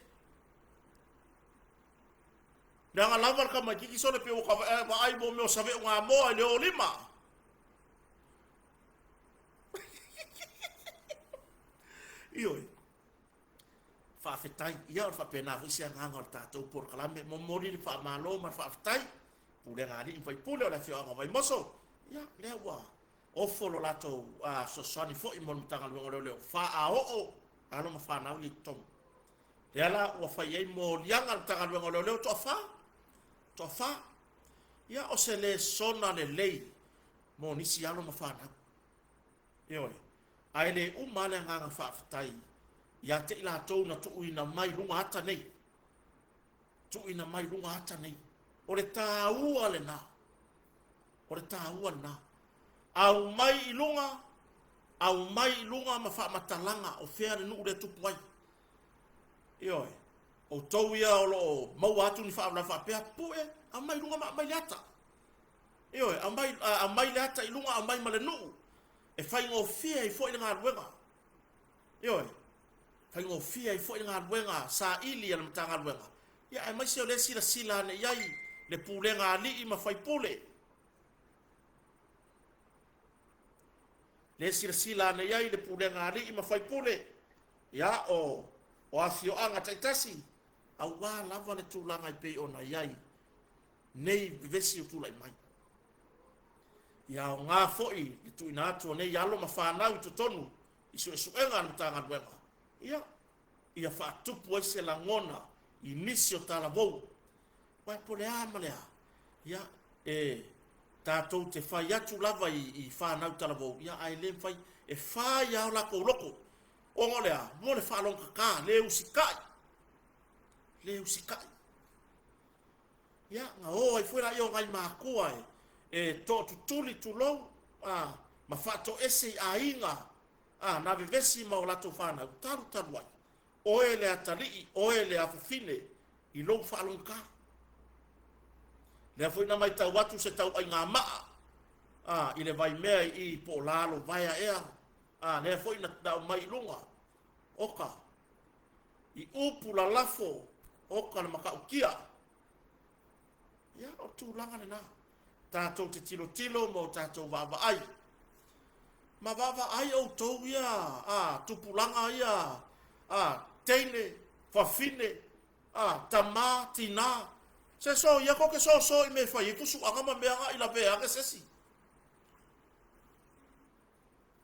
le anga lamar ka makiki so le pei uka wa ai bo meo save ngā moa le o lima fa fetai ia fa pena visi nga ngor tato por kalame mo mori fa malo ma fa fetai pule ngali fai pule la fio nga vai moso ya le wa o folo lato so soni fo i mon tanga lo le fa a o ano ma fa na li tom le la wa fa ye mo lianga tanga lo le to fa ya o se le sona le lei mo ni si ano ma fa na ai le umale nga fa fetai ya te ila tau na tuuina mai lunga hata nei o le tāua le na au mai lunga ma wha matalanga o whea le nuu le tupu ai o tau ia o lo mau atu ni wha pēa pue a mai lunga ma mai le ata a mai le ata i lunga a mai ma le nuu e whai ngō whia i fwoi le ngā ruenga fai ngo fia i fo ngā ruenga sa ili ana matanga ruenga ia ai mai se le sila ne iai le pulenga ali i mawhai pule le sila ne iai le pulenga ali i mawhai pule ia o afio anga taitasi au wā lava le tūlanga i pei ona iai nei vesi o tūlai mai ia o ngā foi i tu ina atu nei alo ma whanau i tonu i su enga na matanga ruenga ia whaatupu ai se langona i nisi o tala vou wai pole amalea ia tātou te whai atu lava i whanau tala vou ia ai le whai whai au lako loko o ngolea mo le whalonga ka le usikai ia ngā o ai fuera i o ngai mākua tō tutuli tulou ma whato ese a inga na vevesi ma o lato whanau taru ai oe le atalii, oe le afufine i lou whaalonga lea fuina mai tau atu se tau ai ngā maa i le vai mea i po lalo vaia ea lea fuina tau mai lunga oka i upu la lafo oka na makaukia ia o tūlanga le nā tātou te tilo mo tātou vava ai ma vava ai au tau ia tupulanga ia teine fafine tama tina se so ia ko ke so i me fai ku su anga me anga ila be anga sesi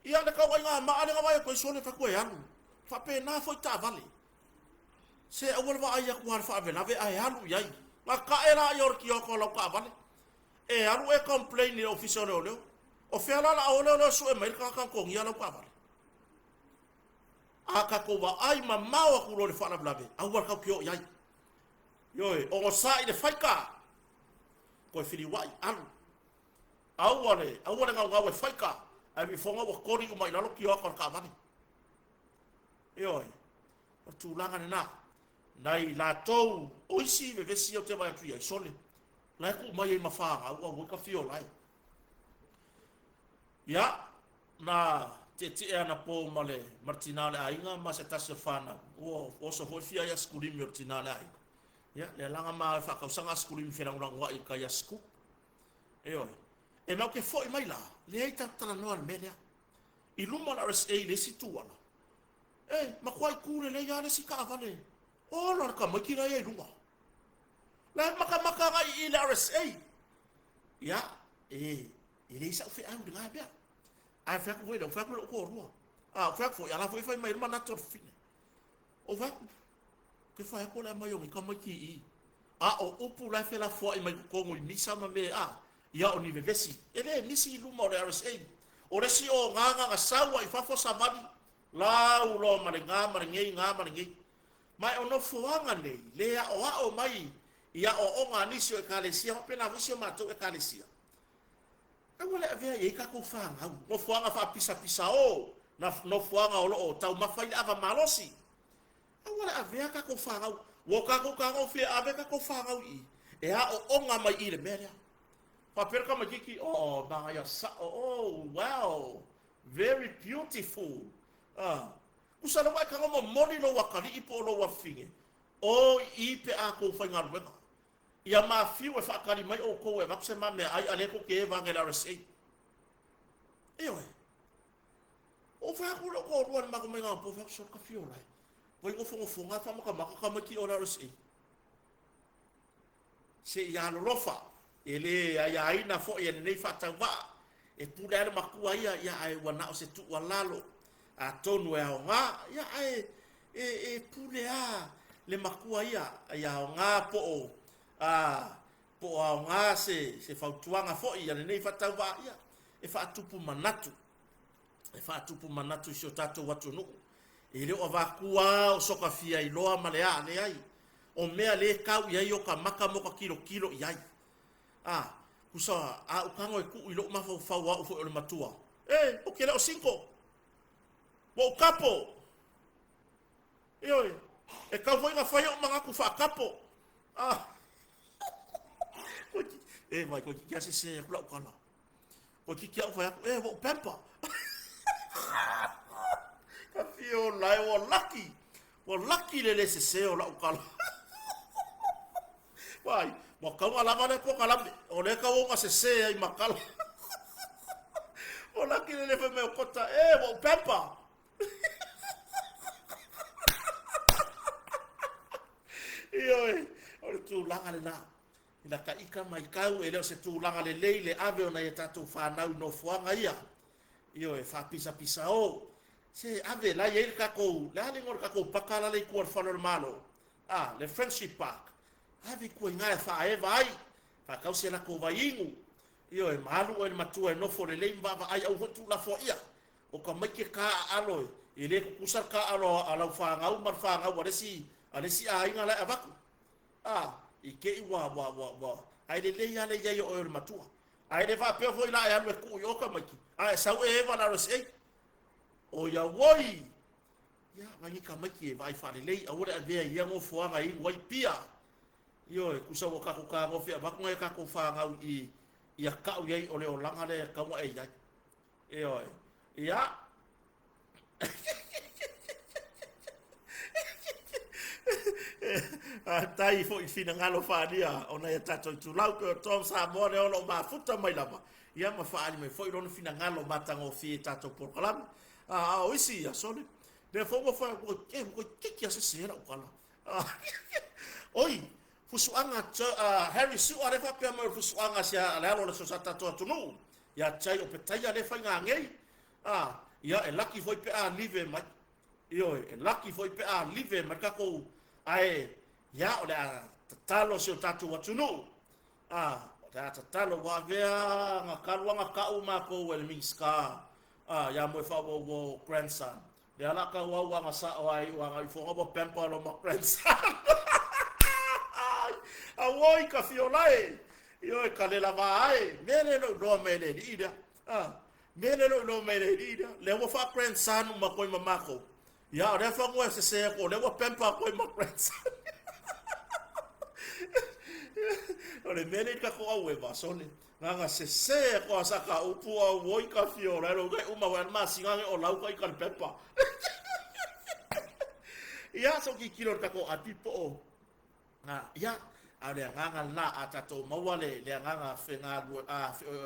ia le ka wai nga ma ale nga wai ko so le fa ko ya fa pe na foi ta vale se awal va ai ku har fa ve na ve ai halu yai ma ka era yor ki ko lo ka vale alu complain ni official ole o fe ala la ole su e mai ka ko ngia lo ka vale aka ko wa ai mamawa ku lo le fa la blave awal ka kyo yai yoi o sa i le faika ko fili wai alu awale nga wa faika ai mi fonga wa kori ko mai la lo ki ka vale yoi o tu langa na nai la tou oisi ve vesi o te vai tu ia sole la ku mai ma fa au ka fio lai ya na te ana po male martinale ainga ma se tasi fana o so ho fia ya skuli martinale ai ya le langa ma fa ka sanga skuli mi fena ngwa i ka ya sku e ma ke foi mai la le ai tala no al media i luma la RSA le situana ma kwai kule le ya le sika vale o la ka makira ya luma la maka ga i le RSA ya ele sa fe au dinga bia a fa ko do fa ko ro fa ko ya la foi mai ma na to fine o va que fa ko la mai o ka maki o upu la fe la foi mai ko mo ni sama me ya o ni vesi ele ni si luma o le RSA o le si o nga sawa i fa fo samani la ulo maringi mai ono fuanga nei le o mai ia o nga nisi o kalesia pena visi ma to kalesia agora vea e ka ko fanga no fuanga fa pisa o no fuanga o tau mafai ava malosi agora vea ka ko fanga wo ka ko fi ave ka ko fanga i o nga mai ile meria pa per ka magiki ba ya wow very beautiful usana mai ka mo moni lo wakali ipo lo wafinge i pe a ko fa ngar wena ia ma fiu e fa kali mai o ko e vakse ma me ai ale ko ke va ngela RSA o fa ko lo ko ro ma ko me nga po fa so ka fiu lai voi ko fo nga fa mo ka ma ki o RSA se ia lo rofa ele ai na fo ia nei fa ta va e pula ma ku ai ia ai wana o se tu walalo a tonu e nga ia ai pulea le makua ia nga po nga se fautuanga fo ia nei fatau va ia e fa tupu manatu so tato watu no e le o va kua o soka fia i loa malea le ai o mea le kau ia yo ka maka mo ka kilo ia kusa o kango e ku i lo ma fa wa o le matua o ke le o 5 mo kapo e ka foi nga fai o manga ku fa kapo mai ko ki se kula kana ko ki kia fa wo pempa ka fio lai o lucky o laki le se se o la ukala wai mo ka wala mane po kala o le ka o se se ai makala o laki le fe me kota o pepa Ioi, o tu langa le na. Ina ka ika mai kau ele o se tu langa le leile ave ona ia tatu whanau no fuanga ia. Ioi, wha pisa pisa o. Se ave la ia ka kou, le hali ngor ka kou pakala le kuar whanau malo. Le Friendship Park. Ave kua ngai wha e vai. Wha kau se la kou vai ingu. Ioi, malu o ele matua e nofo le leim vava ai au hotu la fo ia. O ka maike ka aloi. Ile kusar ka alo alau whangau mar whangau alesi a inga lai avaku. Ike wa. Ai le leia le ia o matua. Ai le va pe foi la e alo ku yo ka maki. Ai sau e va la rose. O ya woi. Ya ngi ka maki e vai fa le lei a ora ave ia ngo fuanga i wai pia. Yo ku sa ka ku ka ngo fia va ku ka ku fa ngau i ia ka u ye o le o langa le ka mo e ya. Yo ya tai fo i fina ngalo fadia ona ia tato tu lau ko tom sa mo le ono ma futa mai lava ia ma fa ali me fo i rono fina ngalo matango fi tato por kalam o isi ya sole de fo mo fa ko kiki asa sera ukala oi fusuanga Harry su are fa pe mo fusuanga sia le alo le so tato tu no ya chai o petaya le fa ngei ia e laki foi pe a live mai io e laki foi pe a live mai ka ko ai ya o da talo se o tatu watu no o da talo wa vea nga kalwa nga ka uma ko wel minska ya mo fa wo grandson de ala ka wa nga sa ai wa nga fo ngo pempa lo mo grandson a woi ka fiolai io e kalela vai mele no mele ida mele no mele ida le wo fa grandson ma ko mamako ya ora fa ngo se ko le wo pempa ko mo grandson Ore mele ka ko au e va sole. Nga se ko asa ka upu au woi ka fiora ro ga uma wa ma singa o lau ka i pepa. Ya so ki kilo ka ko atipo o. Ya ale nga la atato mawale le nga fenga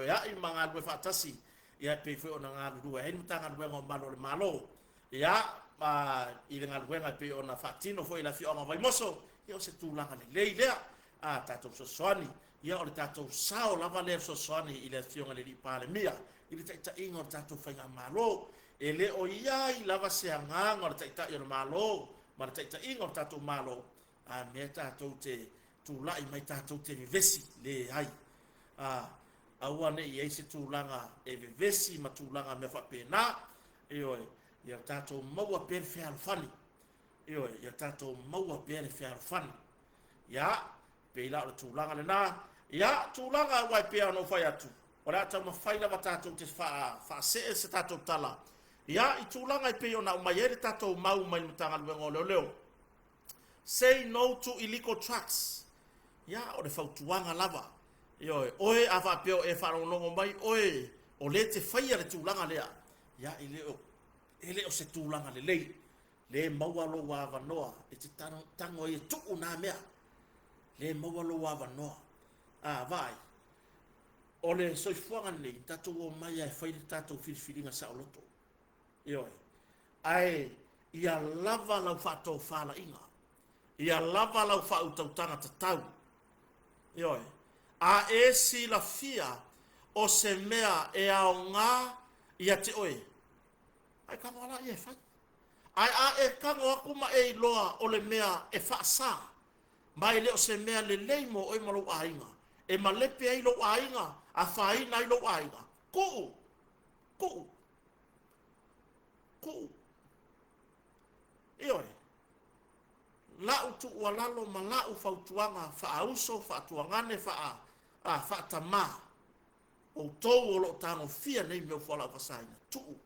ya i manga do fatasi. Ya pe fo na nga do e mtanga do ngo malo le malo. Ya i nga do nga pe ona fatino fo ila fi ona vai moso. Yo se tu langa le leilea. Tatou sosoani ia o le tatou sao lava le sosoani i le fionga le lipale mia i le taʻitaʻiga o le tatou faiga malo e le o ia i lava seagaga o le taʻitaʻi o le malo ma le taʻitaʻiga o le tatou malo mea tatou te tulaʻi mai tatou te vevesi leai aua neʻi ai se tulaga e vevesi ma tulaga mea faapena ioe ia tatou maua pea le fealofani ioe ia tatou maua pea le fealofani ia peila o tulaga le na ia tulaga wai pea no fai atu ora ta ma fai la tatou te fa se tatou tala ia i tulaga i pe ona mai ele tatou mau mai mtanga luengo leo say no to illegal trucks ia o le fautuanga lava io oe ava peo e fa no mai oe o le te fai le tulaga lea ia ele o se tulaga le lei le maualo wa vanoa e te tango i tu una mea le mawalo wa vanoa vai o le soifuanga nei tatou o mai ai fai tatou filifilinga sa o loto ioe ai ia lava lau whātou whāla inga ia lava lau whāutautanga tatau ioe e si la fia o se mea e ao ngā ia te oe ai ka wala i e whai ai e kango aku ma e loa o le mea e whaasa mai le o se mea le leimo o i malo ainga. E malepe ai lo ainga, a whaina ai lo ainga. Ku'u. Ioi. Lau tu ua lalo ma lau fautuanga, whaauso, whaatuangane, whaatama. O tau o lo tango fia nei meo whala wasaina. Tu'u.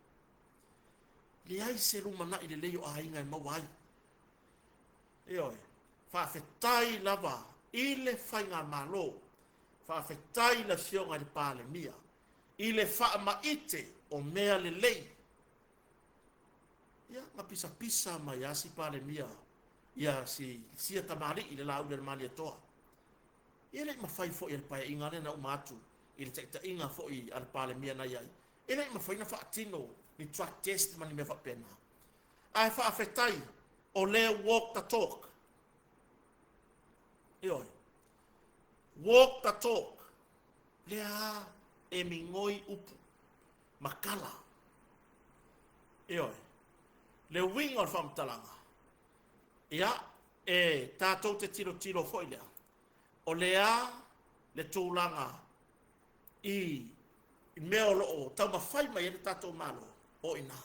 Le ai se rumana i le leo ainga i mawai. Ioi. Whawhetai lava i le whainga malo. Whawhetai la fionga le pāle mia. I le whaamaite o mea le lei. ia mapisa-pisa mai asi pale mia ia si sia tamari ile lau del mali toa ia le mafai fo ia pa inga le na umatu ile tek inga fo i al pale mia na ia ile mafai na fa tino ni track test mani me fa pena ai fa afetai o le walk the talk io walk the talk lea e mingoi upu makala io le wing or fam talanga ia e tatou te tiro foi lea o lea le tūlanga i mea o loo tau mawhai mai e tatou malo o ina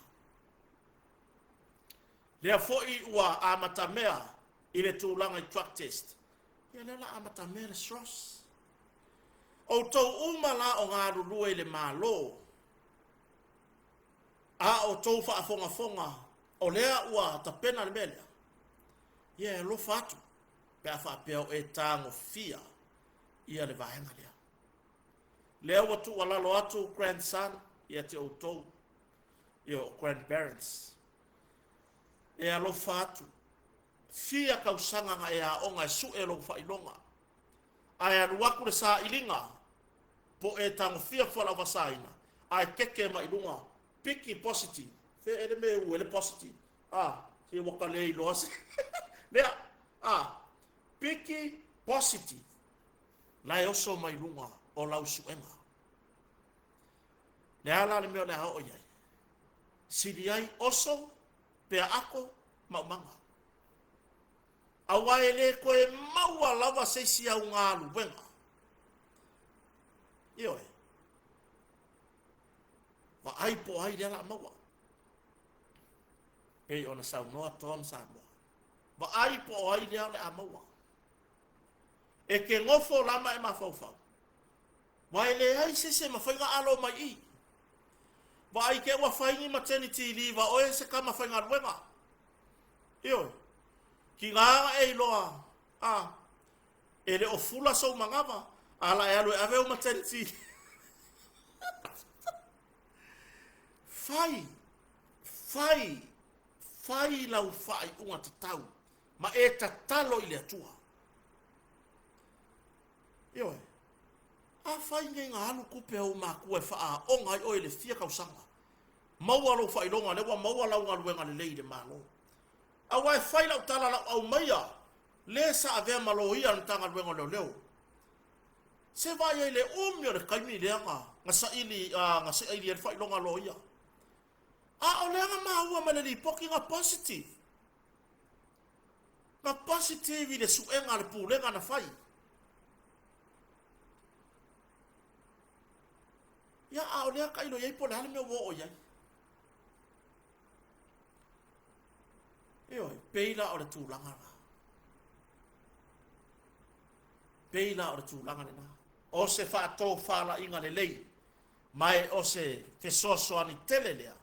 lea foi ua amata mea i le tūlanga i track test ia lela amata mea le SROS o tau umala o ngā rurua i le malo a o tau whaafonga o lea ua tapena le mea ia lo fatu pe a whaapea e tango fia ia le vahenga lea lea ua tu walalo atu grandson ia te o tau ia grandparents e a lo fatu fia kausanga nga e a onga e su e lo whailonga ai anuaku le sa ilinga po e tango fia whala wasaina ai keke ma ilunga piki positive fe ele me uele positive se waka lei loase lea piki positive lai oso ma ilunga o lau suenga lea la le meo le hao iai siri ai oso pe ako maumanga awa ele koe maua lava seisi au ngā luwenga. Io e. Wa ai po ai lela maua. Pei ona sau noa ton sa moa. Wa ai po ai lela maua. E ke ngofo lama e mafaufau. Wa ele ai sese mawhainga alo mai i. Wa ai ke wa whaingi maternity leave wa oe se ka mawhainga luwenga. Io e. Ki ngā e loa, ele o fula sau mangava, ala e alo e ave o maternity. Fai lau fai unga tatau, ma e tatalo i le atua. Io e, fai nge ngā alu kupe au mā kua e faa onga i oe le fia kausanga. Maua lau fai longa, lewa maua lau ngā luenga le leide mālo. Awai fai lau tala lau au maia, le sa avea maloia ntanga luenga leo leo. Se vai e le umio le kaimi leanga, nga sa ili e fai longa loia. O leanga maua ma le li poki nga positive. Nga positive i le suenga le pulenga na fai. Ia o lea kailo iei po le hale mea wo o iei. Io, peila o le tūlanga na. Peila o le tūlanga na. O se whātō whāla inga le lei. Mai o se fesoso ani tele lea.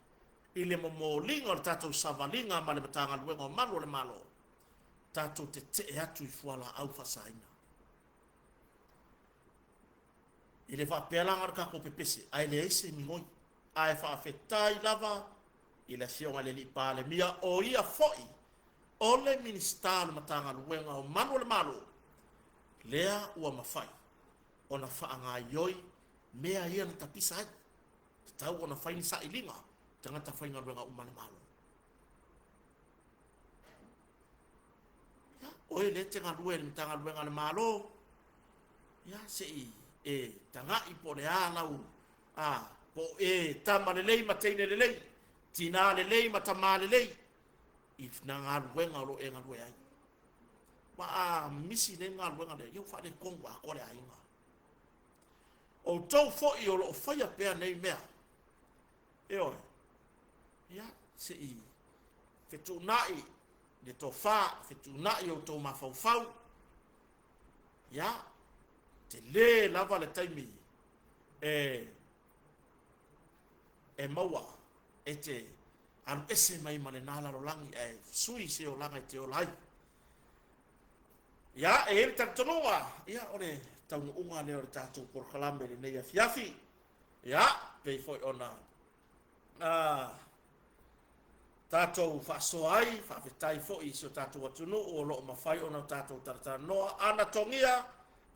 I le momo linga o le tātou savalinga ma le matanga luenga o malu o le malo. Tātou te te atu i fuala au whasaina. I le whapelanga raka ko pepese. Ai le eise mingoi. Ai whaafetai lava. I le fionga le li pāle mia o ia foi o le minister le matanga luenga o manu le malo lea ua mawhai o na wha ngā ioi mea ia na tapisa ai tau o na whai ni sa ilinga tangata whai ngā luenga o manu malo o e le te ngā lue le matanga luenga le malo ia se i tanga i po le ālau po e tama le lei mateine le lei tina le lei matama le lei if na ngā luenga lo e ngā lue ai ma misi le ngā luenga le iau whare kongu a kore ai ngā o tau fo i o lo whaia pēr nei mea e oi ia se i whetu nai le tō whā whetu nai o tō mawhauwhau ia te le lava le taimi e maua e te anu ese mai ma le nālaro langi e sui se o langa i te o lai. Ia, e eri tantonoa, ia, ore taunu unga leo le tātou porkalame le nei a fiafi. Ia, pei foi ona tatou fa'asoai fa'afetai fo'i sio tatou atunu o lo'o mafai ona tatou taratanoa ana togia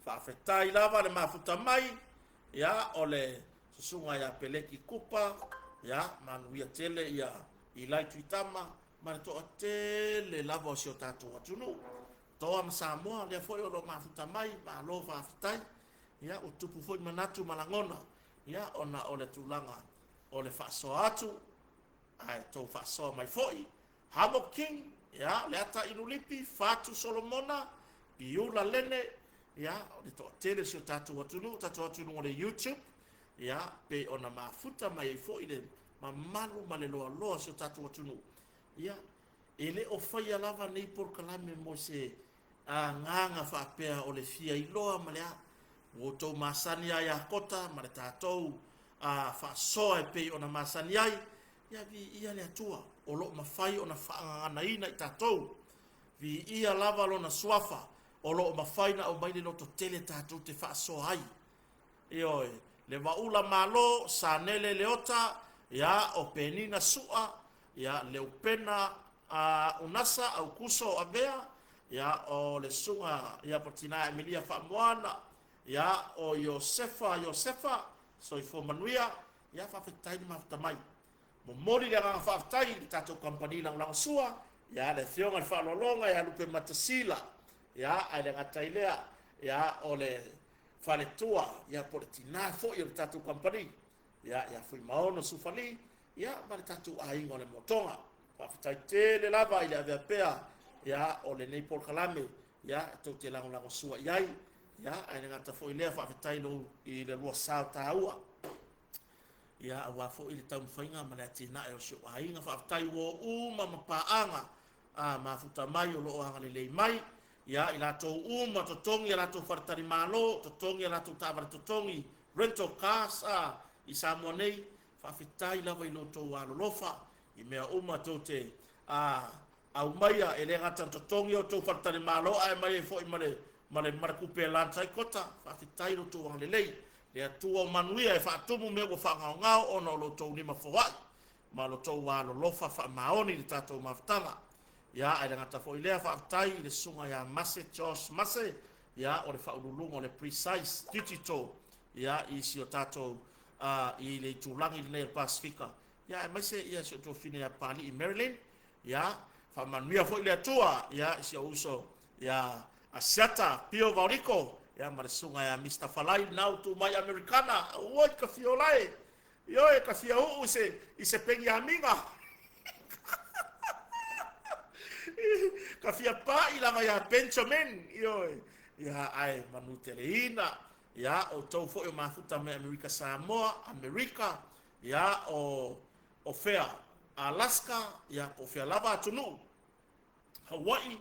fa'afetai lava le mafuta mai ia o le susunga ia peleki kupa ia manuia tele ia i lai tuitama ma le to'a tele lava o sio tatou atunu toa ma Samoa le fo'i o lo'o mafuta mai ma lo fa'afetai ia o tupu fo'i manatu malangona ia ona o le tulaga o le fa'asoa atu ai tau fa'asoa mai fo'i Hamo King ia le ata inulipi Fatu Solomona Piula Lene ia o le to'a tele sio tatou atunu o le YouTube ia pe ona mafuta mai ai fo'i le mamalu ma le loaloa sio tatou atunu ia ele o faia lava nei polokalame mo se nganga fa'apea o le fia iloa ma le a o tou masani ai a kota ma le tatou fa'asoa e pei ona masani ai ia vi ia le atua o lo mafai ona fa'angana ina i tatou vi ia lava lona suafa o lo mafai na o mai le loto tele tatou te fa'asoa ai ioe le vaula malo sanele leota ia o penina su'a ia le upena unasa au kuso abea ia o le sunga ia patina Emilia Fa'amoana ia o Yosefa soifo manuia ia fa'afetai mafuta mai mo mori le nga fa'afetai i tatou kompani lang sua ia le fionga le fa'alolonga ia lupe matasila ia ai le ngatailea ia o le faletua ia po le tina fo'i o le tatou kompani ia fui maono sufali ia ma le tatou ainga o le motonga fa'afetai tele lava i le aveapea ia o le nei polokalame ia tau te lango sua iai ia ai le ngata fo'i lea fa'afetai lo i le lua sao tāua ia awa fo'i le tau mwhainga ma le atina e o sio ainga fa'afetai ua uma mapa'anga mafuta mai o loo anga le lei mai ia i latou uma totongi i latou faratari malo totongi i latou ta'avale totongi rental cars i Samoa nei fa'afetai lava i lotou alolofa i mea uma tou te au maia e le ngata totongi o tou faratari malo ai mai e fo'i ma le kupe lantai kota fa'afetai lotou anga le lei le atua o manuia e whaatumu mea ua whaangao ona o lotou nima fawai ma lotou alolofa whaamaoni le tatou mafutanga ia ai le ngata fo'i lea whaafutai le sunga ia Josh Mase ia o le whaululunga o le Precise Digital ia i si o tatou i le tulangi le Neil Pasifika ia e maise ia si o tofine ia pali i Maryland ia whaamanuia fo'i le atua ia si o uso ia Asiata Pio Vauriko ia ma le sunga ia Mr. Falai nau tu mai Americana oi ka fiolai ioe ka fia i se pengi aminga ka fia pa i lava ia Benjamin ioe ia ai manu teleina ia o tau fo'i o mafuta me Amerika ia o fea Alaska ia o fea lava atunu Hawaii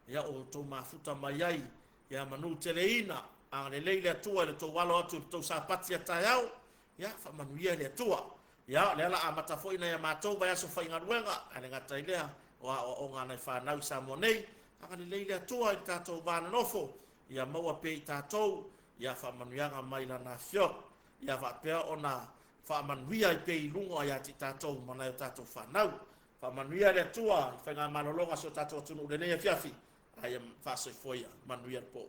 ia o tau mafuta mai ai ia manu teleina ang le leile atua le tau walo atu tau sapati atayau ia whamanuia le atua ia le ala amata fo'i na ia mātou vai aso whaingaruenga ane ngata ilea o ngana i whanau i Samoa nei anga le leile atua i tātou vāna nofo ia maua pe i tātou ia whamanuianga mai la na fio ia whapea o na whamanuia i pe i lungo ia ti tātou mana i tātou whanau whamanuia le atua i whainga malolonga so tātou atunu le nei a fiafi ai am whasoi foia manuia po